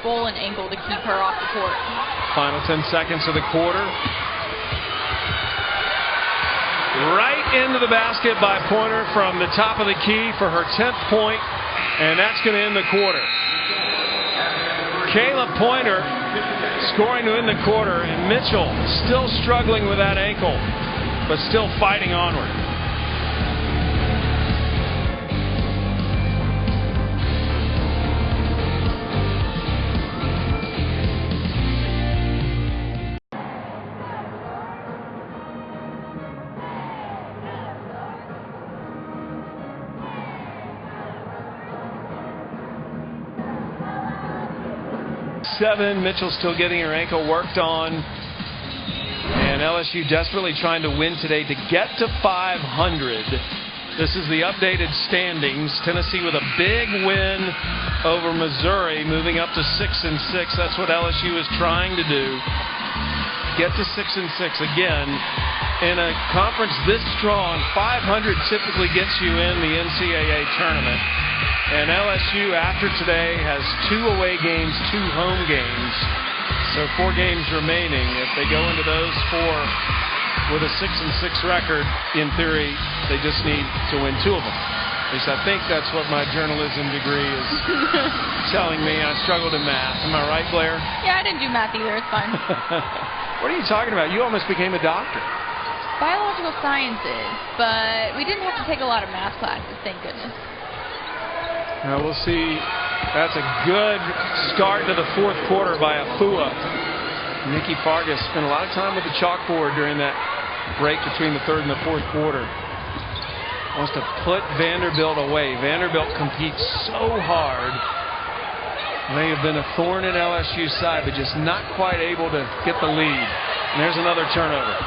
A: swollen ankle to keep her off the court.
B: Final 10 seconds of the quarter. Right into the basket by Pointer from the top of the key for her 10th point, and that's going to end the quarter. Kayla Pointer scoring to end the quarter, and Mitchell still struggling with that ankle, but still fighting onward. Mitchell still getting her ankle worked on, and LSU desperately trying to win today to get to 500. This is the updated standings. Tennessee with a big win over Missouri, moving up to 6-6. That's what LSU is trying to do. Get to 6-6 again. In a conference this strong, 500 typically gets you in the NCAA tournament. And LSU, after today, has 2 away games, 2 home games. So 4 games remaining. If they go into those 4 with a 6-6 record, in theory, they just need to win 2 of them. At least I think that's what my journalism degree is telling me. I struggled in math. Am I right, Blair?
A: Yeah, I didn't do math either. It's fine.
B: What are you talking about? You almost became a doctor.
A: Biological sciences, but we didn't have to take a lot of math classes, thank goodness.
B: Now we'll see. That's a good start to the 4th quarter by Afua. Nikki Fargas spent a lot of time with the chalkboard during that break between the 3rd and the 4th quarter. Wants to put Vanderbilt away. Vanderbilt competes so hard. They have been a thorn in LSU's side, but just not quite able to get the lead. And there's another turnover.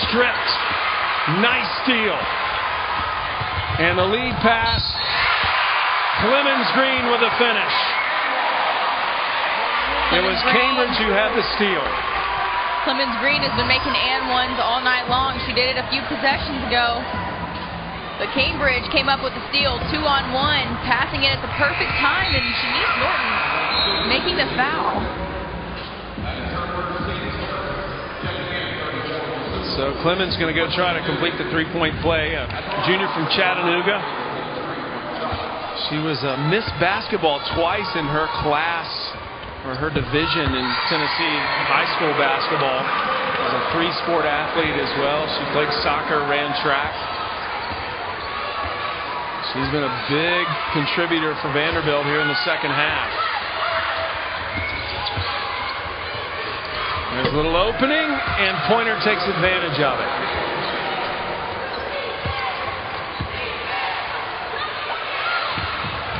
B: Stripped. Nice steal. And the lead pass. Clemens Green with a finish. It was Cambridge who had the steal.
A: Clemens Green has been making and ones all night long. She did it a few possessions ago. But Cambridge came up with the steal, 2-on-1, passing it at the perfect time, and Shanice Norton making the foul.
B: So Clemens going to go try to complete the 3-point play. A junior from Chattanooga. She was a Miss Basketball twice in her class, or her division in Tennessee high school basketball. Was a 3-sport athlete as well. She played soccer, ran track. She's been a big contributor for Vanderbilt here in the second half. There's a little opening, and Pointer takes advantage of it.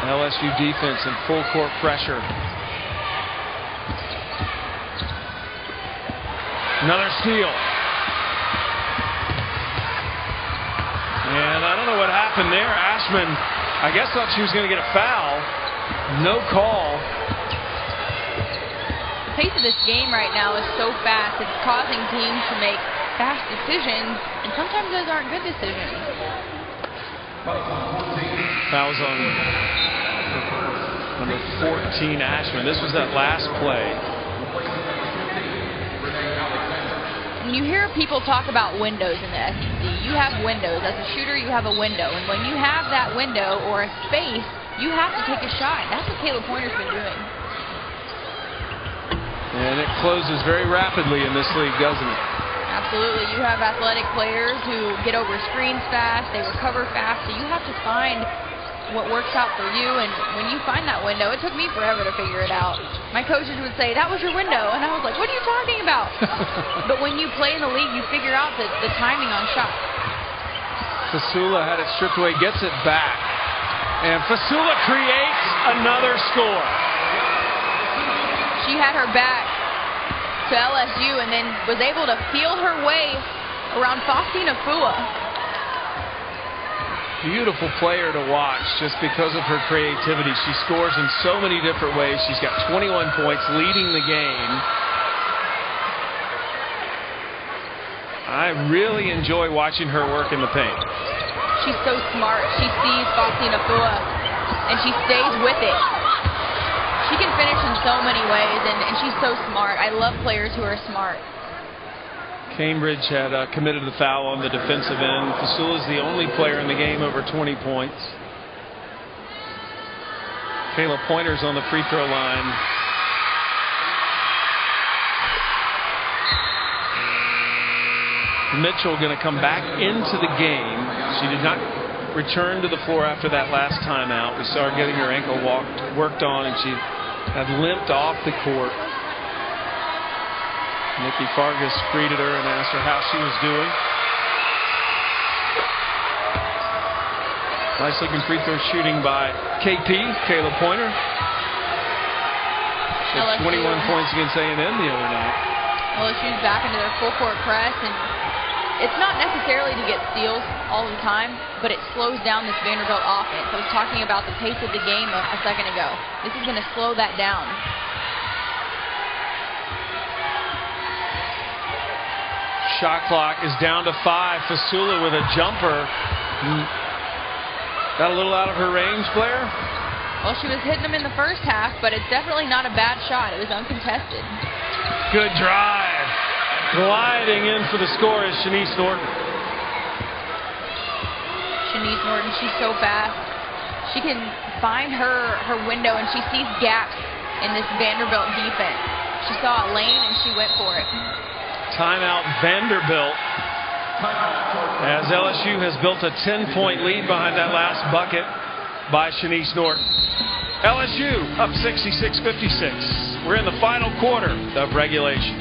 B: LSU defense in full court pressure. Another steal. And I don't know what happened there. Ashman, I guess, thought she was going to get a foul. No call.
A: The pace of this game right now is so fast, it's causing teams to make fast decisions, and sometimes those aren't good decisions.
B: Fouls on number 14, Ashman. This was that last play.
A: When you hear people talk about windows in the SEC, you have windows. As a shooter, you have a window, and when you have that window or a space, you have to take a shot. That's what Kayla Pointer's been doing.
B: And it closes very rapidly in this league, doesn't it?
A: Absolutely. You have athletic players who get over screens fast, they recover fast, so you have to find what works out for you, and when you find that window, it took me forever to figure it out. My coaches would say, that was your window, and I was like, what are you talking about? But when you play in the league, you figure out the timing on shots.
B: Fasula had it stripped away, gets it back, and Fasula creates another score.
A: She had her back to LSU and then was able to feel her way around Faustina Fua.
B: Beautiful player to watch just because of her creativity. She scores in so many different ways. She's got 21 points, leading the game. I really enjoy watching her work in the paint.
A: She's so smart. She sees Faustina Fua and she stays with it. She can finish in so many ways, and she's so smart. I love players who are smart.
B: Cambridge had committed the foul on the defensive end. Fasula is the only player in the game over 20 points. Kayla Pointer's on the free throw line. Mitchell going to come back into the game. She did not return to the floor after that last timeout. We saw her getting her ankle worked on, and she had limped off the court. Nikki Fargas greeted her and asked her how she was doing. Nice looking free throw shooting by KP, Kayla Pointer. She had 21 points against A&M the other night.
A: LSU's back into their full court press, and it's not necessarily to get steals all the time, but it slows down this Vanderbilt offense. I was talking about the pace of the game a second ago. This is going to slow that down.
B: Shot clock is down to 5. Fasula with a jumper. Got a little out of her range, Blair?
A: Well, she was hitting them in the first half, but it's definitely not a bad shot. It was uncontested.
B: Good drive. Gliding in for the score is Shanice Norton.
A: Shanice Norton, she's so fast. She can find her window, and she sees gaps in this Vanderbilt defense. She saw a lane, and she went for it.
B: Timeout Vanderbilt, as LSU has built a 10-point lead behind that last bucket by Shanice Norton. LSU up 66-56. We're in the final quarter of regulation.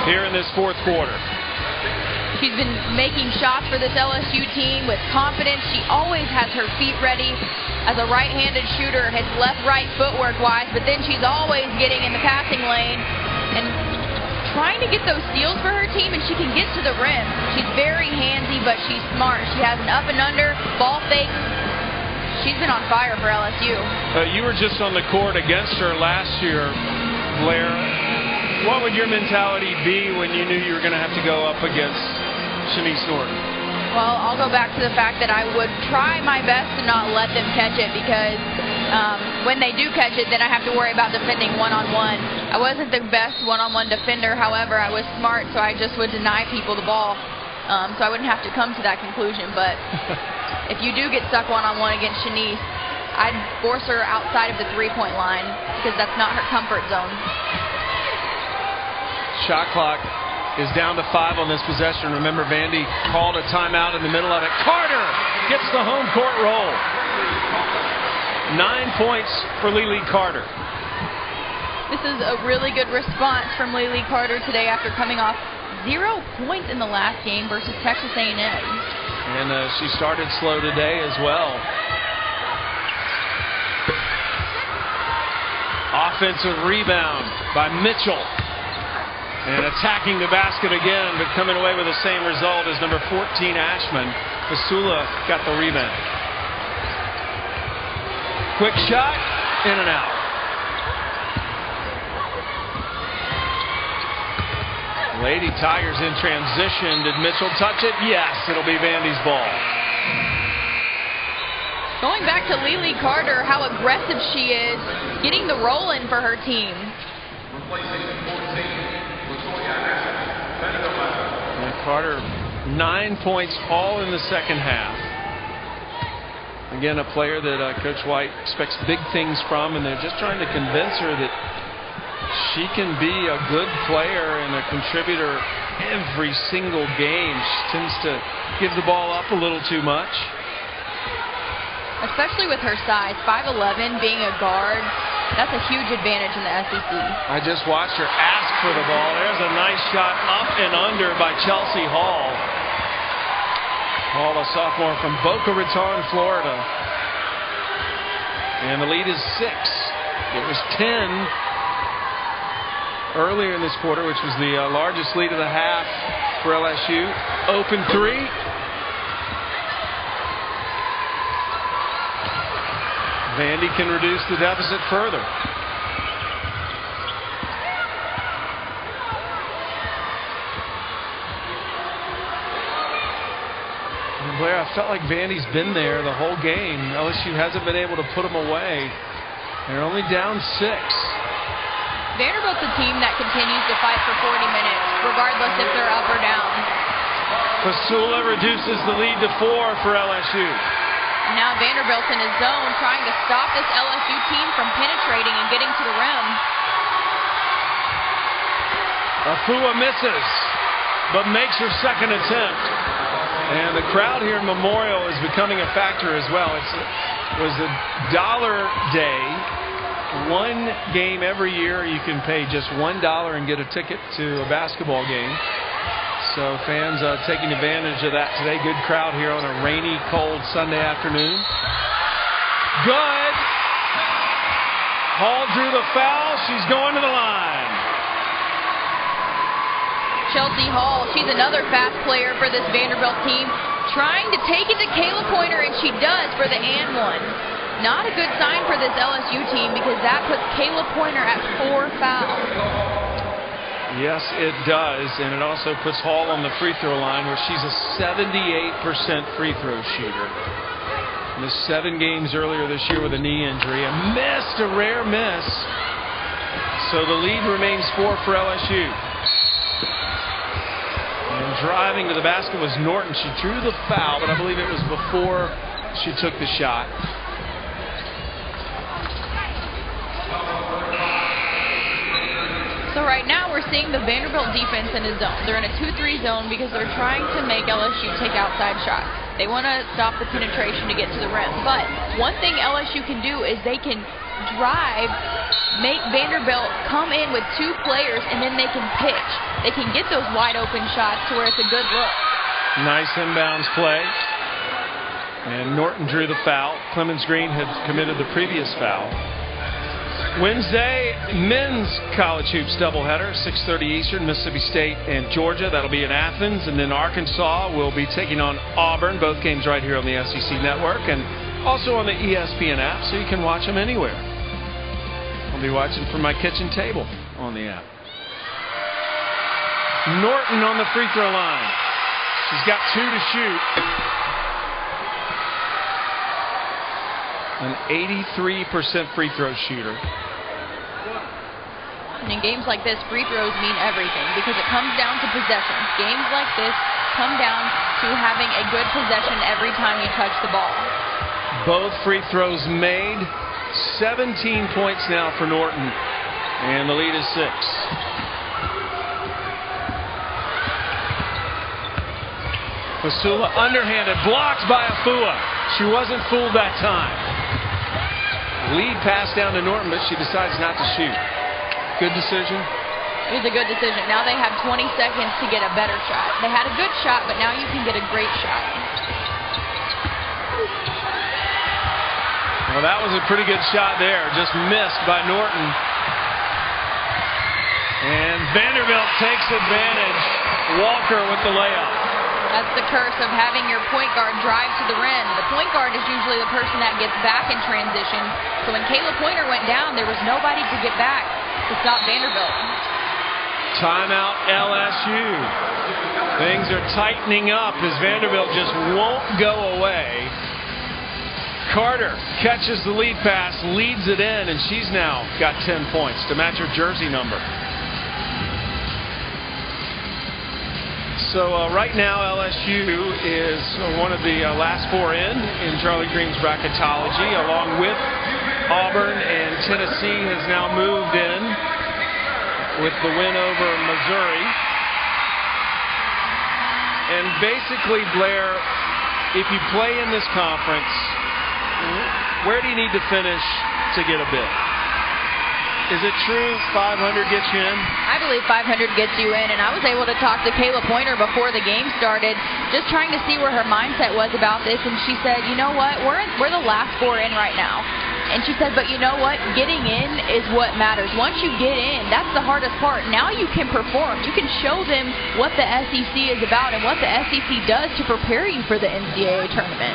B: Here in this fourth quarter.
A: She's been making shots for this LSU team with confidence. She always has her feet ready. As a right-handed shooter, hits left-right footwork-wise, but then she's always getting in the passing lane and trying to get those steals for her team, and she can get to the rim. She's very handsy, but she's smart. She has an up and under, ball fake. She's been on fire for LSU.
B: You were just on the court against her last year, Blair. What would your mentality be when you knew you were going to have to go up against Shanice Norton?
A: Well, I'll go back to the fact that I would try my best to not let them catch it, because when they do catch it, then I have to worry about defending one-on-one. I wasn't the best one-on-one defender. However, I was smart, so I just would deny people the ball, so I wouldn't have to come to that conclusion. But if you do get stuck one-on-one against Shanice, I'd force her outside of the three-point line, because that's not her comfort zone.
B: Shot clock is down to 5 on this possession. Remember, Vandy called a timeout in the middle of it. Carter gets the home court roll. 9 points for Lily Carter.
A: This is a really good response from Lily Carter today after coming off 0 points in the last game versus Texas A&M.
B: And she started slow today as well. Offensive rebound by Mitchell. And attacking the basket again, but coming away with the same result as number 14, Ashman. Fasula got the rebound. Quick shot, in and out. Lady Tigers in transition. Did Mitchell touch it? Yes, it'll be Vandy's ball.
A: Going back to Lily Carter, how aggressive she is, getting the roll in for her team.
B: And Carter, 9 points all in the second half. Again, a player that Coach White expects big things from, and they're just trying to convince her that she can be a good player and a contributor every single game. She tends to give the ball up a little too much.
A: Especially with her size, 5'11", being a guard, that's a huge advantage in the SEC.
B: I just watched her ask for the ball. There's a nice shot up and under by Chelsea Hall. Hall, a sophomore from Boca Raton, Florida. And the lead is 6. It was 10 earlier in this quarter, which was the largest lead of the half for LSU. Open three. Vandy can reduce the deficit further. And Blair, I felt like Vandy's been there the whole game. LSU hasn't been able to put them away. They're only down 6.
A: Vanderbilt's a team that continues to fight for 40 minutes, regardless if they're up or down.
B: Fasula reduces the lead to 4 for LSU.
A: Now Vanderbilt's in his zone, trying to stop this LSU team from penetrating and getting to the rim.
B: Afua misses, but makes her second attempt. And the crowd here in Memorial is becoming a factor as well. It was a $1 day. One game every year you can pay just $1 and get a ticket to a basketball game. So fans taking advantage of that today. Good crowd here on a rainy, cold Sunday afternoon. Good. Hall drew the foul. She's going to the line.
A: Chelsea Hall, she's another fast player for this Vanderbilt team. Trying to take it to Kayla Pointer, and she does for the and one. Not a good sign for this LSU team because that puts Kayla Pointer at 4 fouls.
B: Yes, it does, and it also puts Hall on the free throw line where she's a 78% free throw shooter. Missed 7 games earlier this year with a knee injury. A rare miss. So the lead remains 4 for LSU. And driving to the basket was Norton. She drew the foul, but I believe it was before she took the shot.
A: So right now we're seeing the Vanderbilt defense in a zone. They're in a 2-3 zone because they're trying to make LSU take outside shots. They want to stop the penetration to get to the rim. But one thing LSU can do is they can drive, make Vanderbilt come in with 2 players, and then they can pitch. They can get those wide open shots to where it's a good look.
B: Nice inbounds play. And Norton drew the foul. Clemens Green had committed the previous foul. Wednesday, men's college hoops doubleheader, 6:30 Eastern, Mississippi State and Georgia. That'll be in Athens. And then Arkansas will be taking on Auburn. Both games right here on the SEC Network and also on the ESPN app, so you can watch them anywhere. I'll be watching from my kitchen table on the app. Norton on the free throw line. She's got 2 to shoot. An 83% free throw shooter.
A: And in games like this, free throws mean everything because it comes down to possession. Games like this come down to having a good possession every time you touch the ball.
B: Both free throws made. 17 points now for Norton. And the lead is 6. Fasula underhanded, blocked by Afua. She wasn't fooled that time. Lead pass down to Norton, but she decides not to shoot. Good decision.
A: It was a good decision. Now they have 20 seconds to get a better shot. They had a good shot, but now you can get a great shot.
B: Well, that was a pretty good shot there. Just missed by Norton. And Vanderbilt takes advantage. Walker with the layup.
A: That's the curse of having your point guard drive to the rim. The point guard is usually the person that gets back in transition. So when Kayla Pointer went down, there was nobody to get back to stop Vanderbilt.
B: Timeout LSU. Things are tightening up as Vanderbilt just won't go away. Carter catches the lead pass, leads it in, and she's now got 10 points to match her jersey number. So right now LSU is one of the last four in Charlie Green's bracketology, along with Auburn, and Tennessee has now moved in with the win over Missouri. And basically, Blair, if you play in this conference, where do you need to finish to get a bid? Is it true 500 gets you in?
A: I believe 500 gets you in, and I was able to talk to Kayla Pointer before the game started, just trying to see where her mindset was about this, and she said, you know what, we're the last four in right now. And she said, but you know what, getting in is what matters. Once you get in, that's the hardest part. Now you can perform. You can show them what the SEC is about and what the SEC does to prepare you for the NCAA tournament.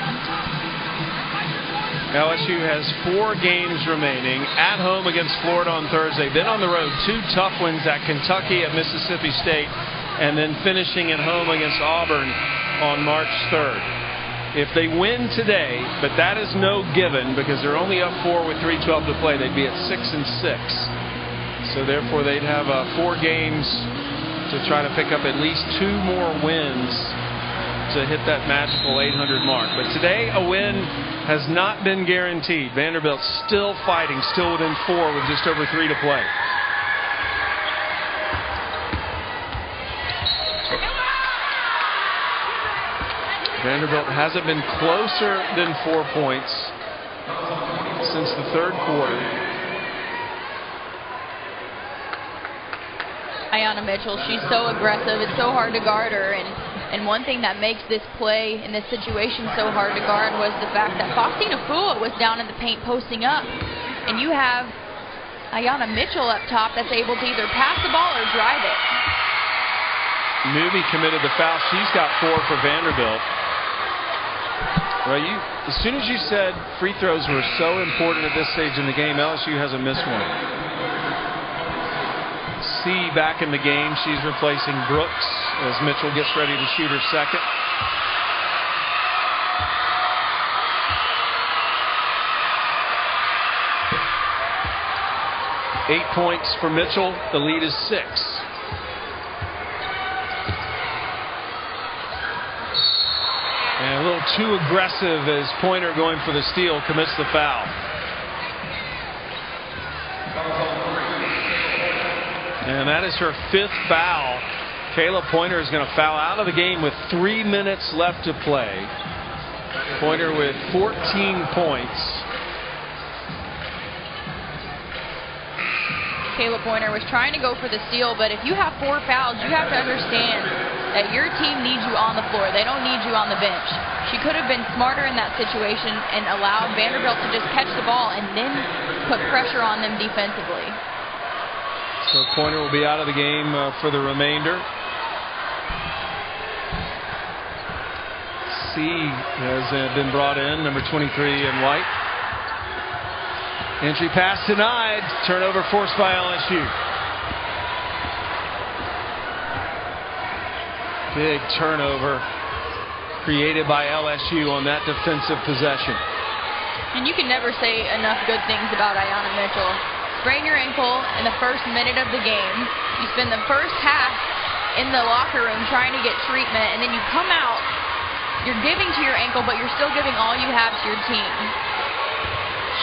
B: LSU has 4 games remaining. At home against Florida on Thursday. Then on the road, 2 tough wins at Kentucky, at Mississippi State, and then finishing at home against Auburn on March 3rd. If they win today, but that is no given because they're only up 4 with 3:12 to play, they'd be at 6-6. So therefore they'd have 4 games to try to pick up at least 2 more wins to hit that magical 800 mark. But today a win has not been guaranteed. Vanderbilt's still fighting, still within 4 with just over 3 to play. Vanderbilt hasn't been closer than 4 points since the third quarter.
A: Ayanna Mitchell, she's so aggressive. It's so hard to guard her. And one thing that makes this play in this situation so hard to guard was the fact that Faustina Fua was down in the paint posting up. And you have Ayanna Mitchell up top that's able to either pass the ball or drive it.
B: Newby committed the foul. She's got 4 for Vanderbilt. Well, as soon as you said free throws were so important at this stage in the game, LSU hasn't missed one. C back in the game. She's replacing Brooks as Mitchell gets ready to shoot her second. Eight points for Mitchell. The lead is 6. And a little too aggressive as Pointer, going for the steal, commits the foul. And that is her 5th foul. Kayla Pointer is going to foul out of the game with 3 minutes left to play. Pointer with 14 points.
A: Kayla Pointer was trying to go for the steal, but if you have 4 fouls, you have to understand that your team needs you on the floor. They don't need you on the bench. She could have been smarter in that situation and allowed Vanderbilt to just catch the ball and then put pressure on them defensively.
B: So Pointer will be out of the game for the remainder. C has been brought in, number 23 in white. Entry pass denied. Turnover forced by LSU. Big turnover created by LSU on that defensive possession.
A: And you can never say enough good things about Ayanna Mitchell. Sprain your ankle in the first minute of the game. You spend the first half in the locker room trying to get treatment, and then you come out, you're giving to your ankle, but you're still giving all you have to your team.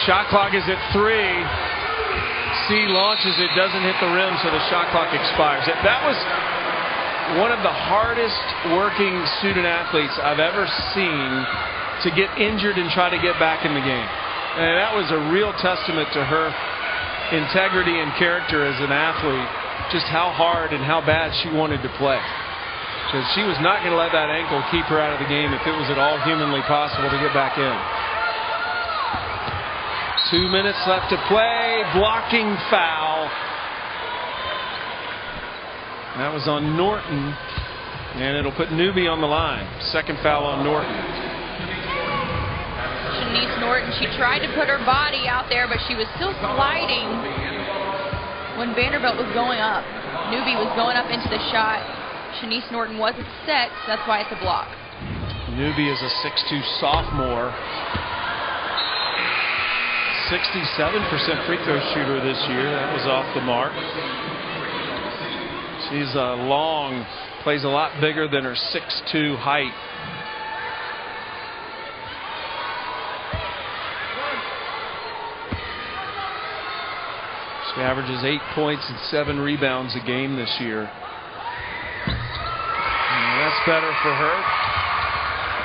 B: Shot clock is at 3. C launches it, doesn't hit the rim, so the shot clock expires. That was one of the hardest working student athletes I've ever seen to get injured and try to get back in the game. And that was a real testament to her integrity and character as an athlete, just how hard and how bad she wanted to play. Because she was not going to let that ankle keep her out of the game if it was at all humanly possible to get back in. 2 minutes left to play. Blocking foul. That was on Norton, and it'll put Newby on the line. Second foul on Norton.
A: Shanice Norton, she tried to put her body out there, but she was still sliding when Vanderbilt was going up. Newby was going up into the shot. Shanice Norton wasn't set, so that's why it's a block.
B: Newby is a 6'2" sophomore. 67% free throw shooter this year. That was off the mark. She's long, plays a lot bigger than her 6'2" height. She averages 8 points and 7 rebounds a game this year. And that's better for her.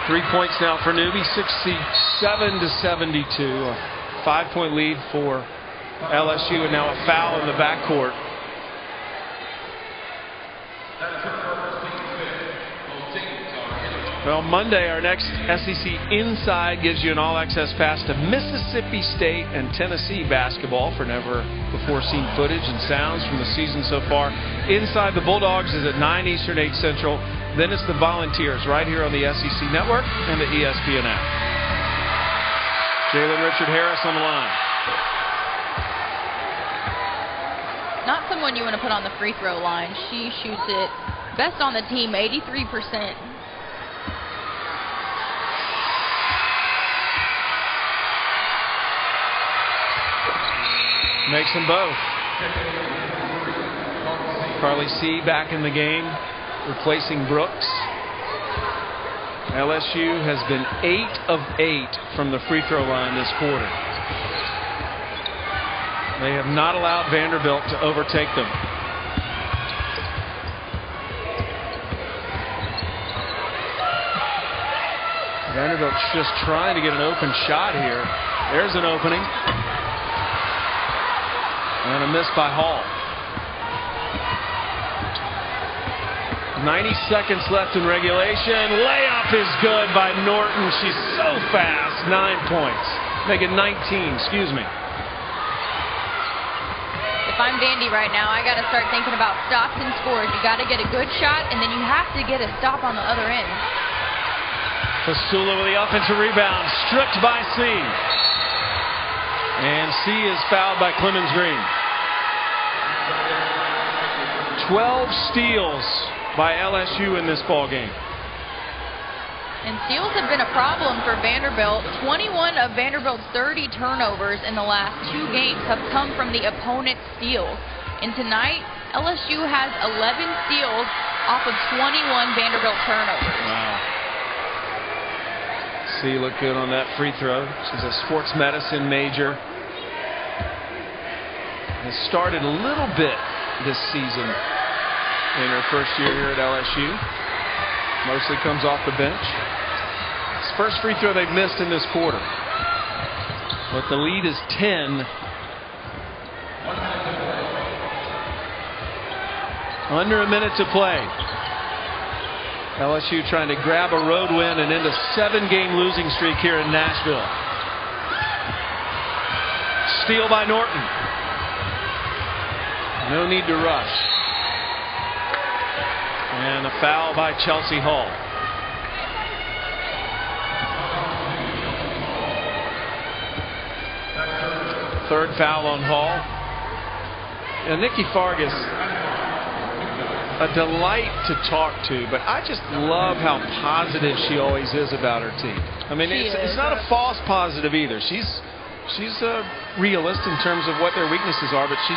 B: 3 points now for Newby, 67-72. A 5-point lead for LSU, and now a foul in the backcourt. Well, Monday, our next SEC Inside gives you an all-access pass to Mississippi State and Tennessee basketball for never-before-seen footage and sounds from the season so far. Inside the Bulldogs is at 9 Eastern, 8 Central. Then it's the Volunteers right here on the SEC Network and the ESPN app. Jalen Richard Harris on the line.
A: Not someone you want to put on the free throw line. She shoots it best on the team, 83%.
B: Makes them both. Carly C. back in the game, replacing Brooks. LSU has been 8 of 8 from the free throw line this quarter. They have not allowed Vanderbilt to overtake them. Vanderbilt's just trying to get an open shot here. There's an opening. And a miss by Hall. 90 seconds left in regulation. Layup is good by Norton. She's so fast. 9 points. Make it 19, excuse me.
A: If I'm Vandy right now, I got to start thinking about stops and scores. You got to get a good shot, and then you have to get a stop on the other end.
B: Fasula with the offensive rebound. Stripped by C. And C is fouled by Clemens Green. 12 steals by LSU in this ball game.
A: And steals have been a problem for Vanderbilt. 21 of Vanderbilt's 30 turnovers in the last 2 games have come from the opponent's steals. And tonight, LSU has 11 steals off of 21 Vanderbilt turnovers.
B: Wow. C looked good on that free throw. She's a sports medicine major. Has started a little bit this season in her first year here at LSU. Mostly comes off the bench. It's the first free throw they've missed in this quarter. But the lead is 10. Under a minute to play. LSU trying to grab a road win and end a 7-game losing streak here in Nashville. Steal by Norton. No need to rush. And a foul by Chelsea Hall. Third foul on Hall. And Nikki Fargas, a delight to talk to, but I just love how positive she always is about her team. I mean, it's not a false positive either. She's a realist in terms of what their weaknesses are, but she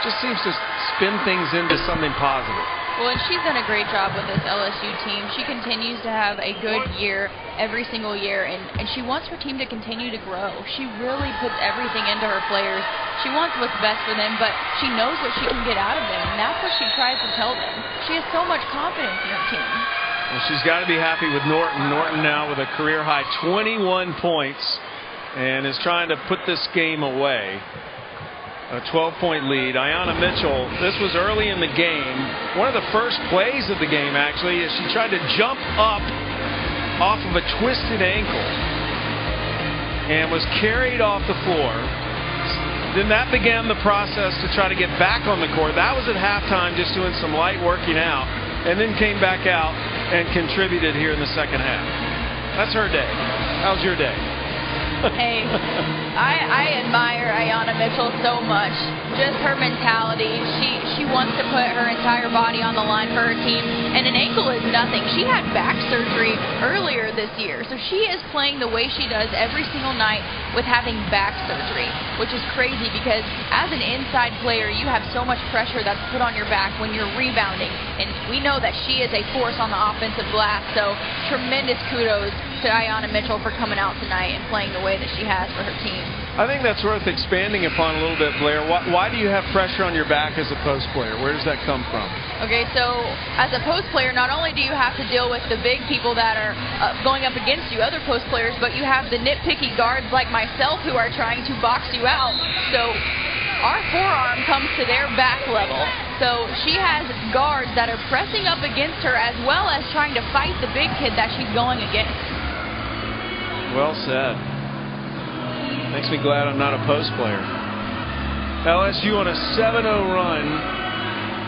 B: just seems to spin things into something positive.
A: Well, and she's done a great job with this LSU team. She continues to have a good year every single year, and she wants her team to continue to grow. She really puts everything into her players. She wants what's best for them, but she knows what she can get out of them, and that's what she tries to tell them. She has so much confidence in her team.
B: Well, she's got to be happy with Norton. Norton now with a career-high 21 points and is trying to put this game away. A 12-point lead. Ayanna Mitchell, this was early in the game. One of the first plays of the game, actually, is she tried to jump up off of a twisted ankle and was carried off the floor. then that began the process to try to get back on the court. That was at halftime, just doing some light working out, and then came back out and contributed here in the second half. That's her day. How's your day?
A: Hey, I admire Ayanna Mitchell so much. Just her mentality. She wants to put her entire body on the line for her team, and an ankle is nothing. She had back surgery earlier this year, so she is playing the way she does every single night with having back surgery, which is crazy because as an inside player, you have so much pressure that's put on your back when you're rebounding, and we know that she is a force on the offensive glass, so tremendous kudos to Ayanna Mitchell for coming out tonight and playing the way that she has for her team.
B: I think that's worth expanding upon a little bit, Blair. Why do you have pressure on your back as a post player? Where does that come from?
A: Okay, so as a post player, not only do you have to deal with the big people that are going up against you, other post players, but you have the nitpicky guards like myself who are trying to box you out. So our forearm comes to their back level. So she has guards that are pressing up against her as well as trying to fight the big kid that she's going against.
B: Well said. Makes me glad I'm not a post player. LSU on a 7-0 run,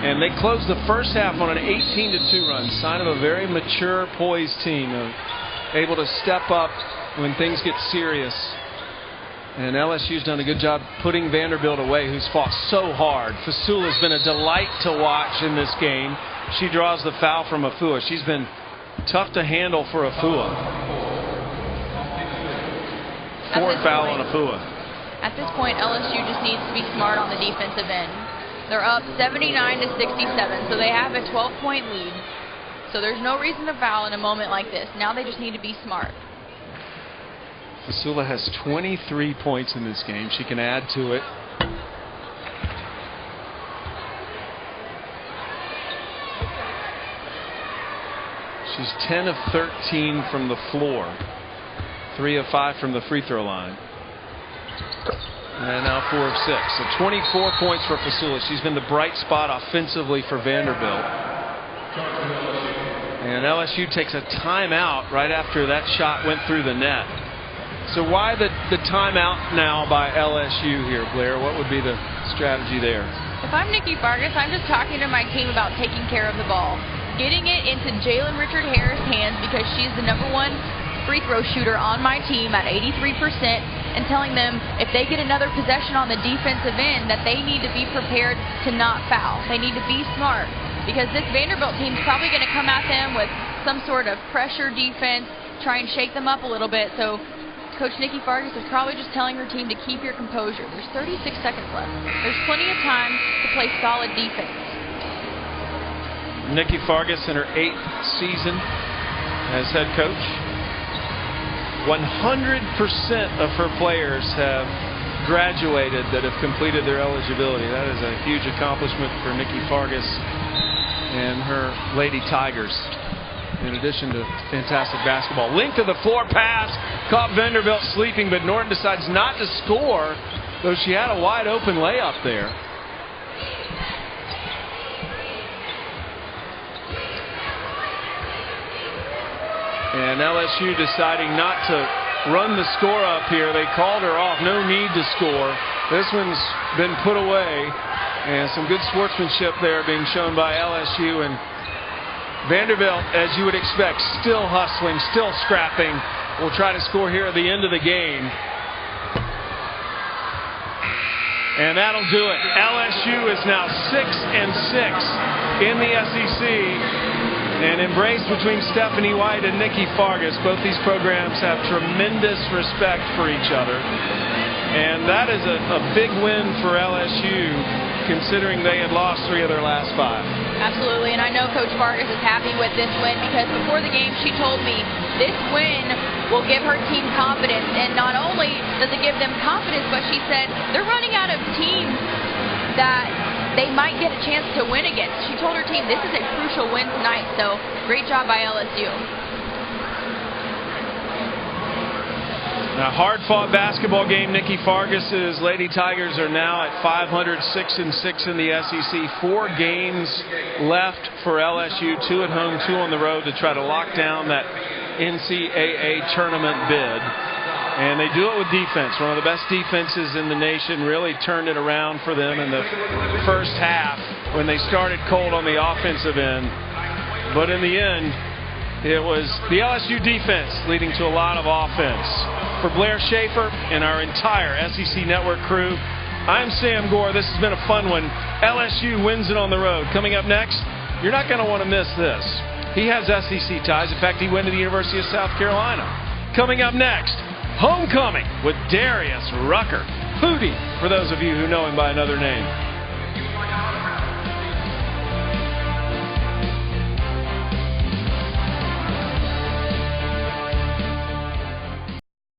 B: and they closed the first half on an 18-2 run. Sign of a very mature, poised team, able to step up when things get serious. And LSU's done a good job putting Vanderbilt away, who's fought so hard. Fasula's been a delight to watch in this game. She draws the foul from Afua. She's been tough to handle for Afua. Fourth foul on Afua.
A: At this point, LSU just needs to be smart on the defensive end. They're up 79-67, so they have a 12-point lead. So there's no reason to foul in a moment like this. Now they just need to be smart.
B: Fasula has 23 points in this game. She can add to it. She's 10 of 13 from the floor. 3 of 5 from the free throw line. And now 4 of 6. So 24 points for Fasula. She's been the bright spot offensively for Vanderbilt. And LSU takes a timeout right after that shot went through the net. So why the timeout now by LSU here, Blair? What would be the strategy there?
A: If I'm Nikki Fargas, I'm just talking to my team about taking care of the ball. Getting it into Jalen Richard Harris' hands because she's the #1 free throw shooter on my team at 83%, and telling them if they get another possession on the defensive end that they need to be prepared to not foul. They need to be smart because this Vanderbilt team is probably going to come at them with some sort of pressure defense, try and shake them up a little bit. So Coach Nikki Fargas is probably just telling her team to keep your composure. There's 36 seconds left. There's plenty of time to play solid defense.
B: Nikki Fargas in her 8th season as head coach. 100% of her players have graduated that have completed their eligibility. That is a huge accomplishment for Nikki Fargas and her Lady Tigers, in addition to fantastic basketball. Length of the floor pass, caught Vanderbilt sleeping, but Norton decides not to score, though she had a wide open layup there. And LSU deciding not to run the score up here. They called her off. No need to score. This one's been put away. And some good sportsmanship there being shown by LSU. And Vanderbilt, as you would expect, still hustling, still scrapping. Will try to score here at the end of the game. And that'll do it. LSU is now 6-6 in the SEC. And embraced between Stephanie White and Nikki Fargas. Both these programs have tremendous respect for each other. And that is a big win for LSU, considering they had lost 3 of their last 5.
A: Absolutely, and I know Coach Fargas is happy with this win because before the game she told me this win will give her team confidence. And not only does it give them confidence, but she said they're running out of teams that they might get a chance to win against. She told her team this is a crucial win tonight, so great job by LSU.
B: A hard-fought basketball game. Nikki Fargas's Lady Tigers are now at 500, 6-6 in the SEC. 4 games left for LSU, 2 at home, 2 on the road to try to lock down that NCAA tournament bid. And they do it with defense. One of the best defenses in the nation, really turned it around for them in the first half when they started cold on the offensive end. But in the end, it was the LSU defense leading to a lot of offense. For Blair Schaefer and our entire SEC Network crew, I'm Sam Gore. This has been a fun one. LSU wins it on the road. Coming up next, you're not going to want to miss this. He has SEC ties. In fact, he went to the University of South Carolina. Coming up next, Homecoming with Darius Rucker. Hootie, for those of you who know him by another name.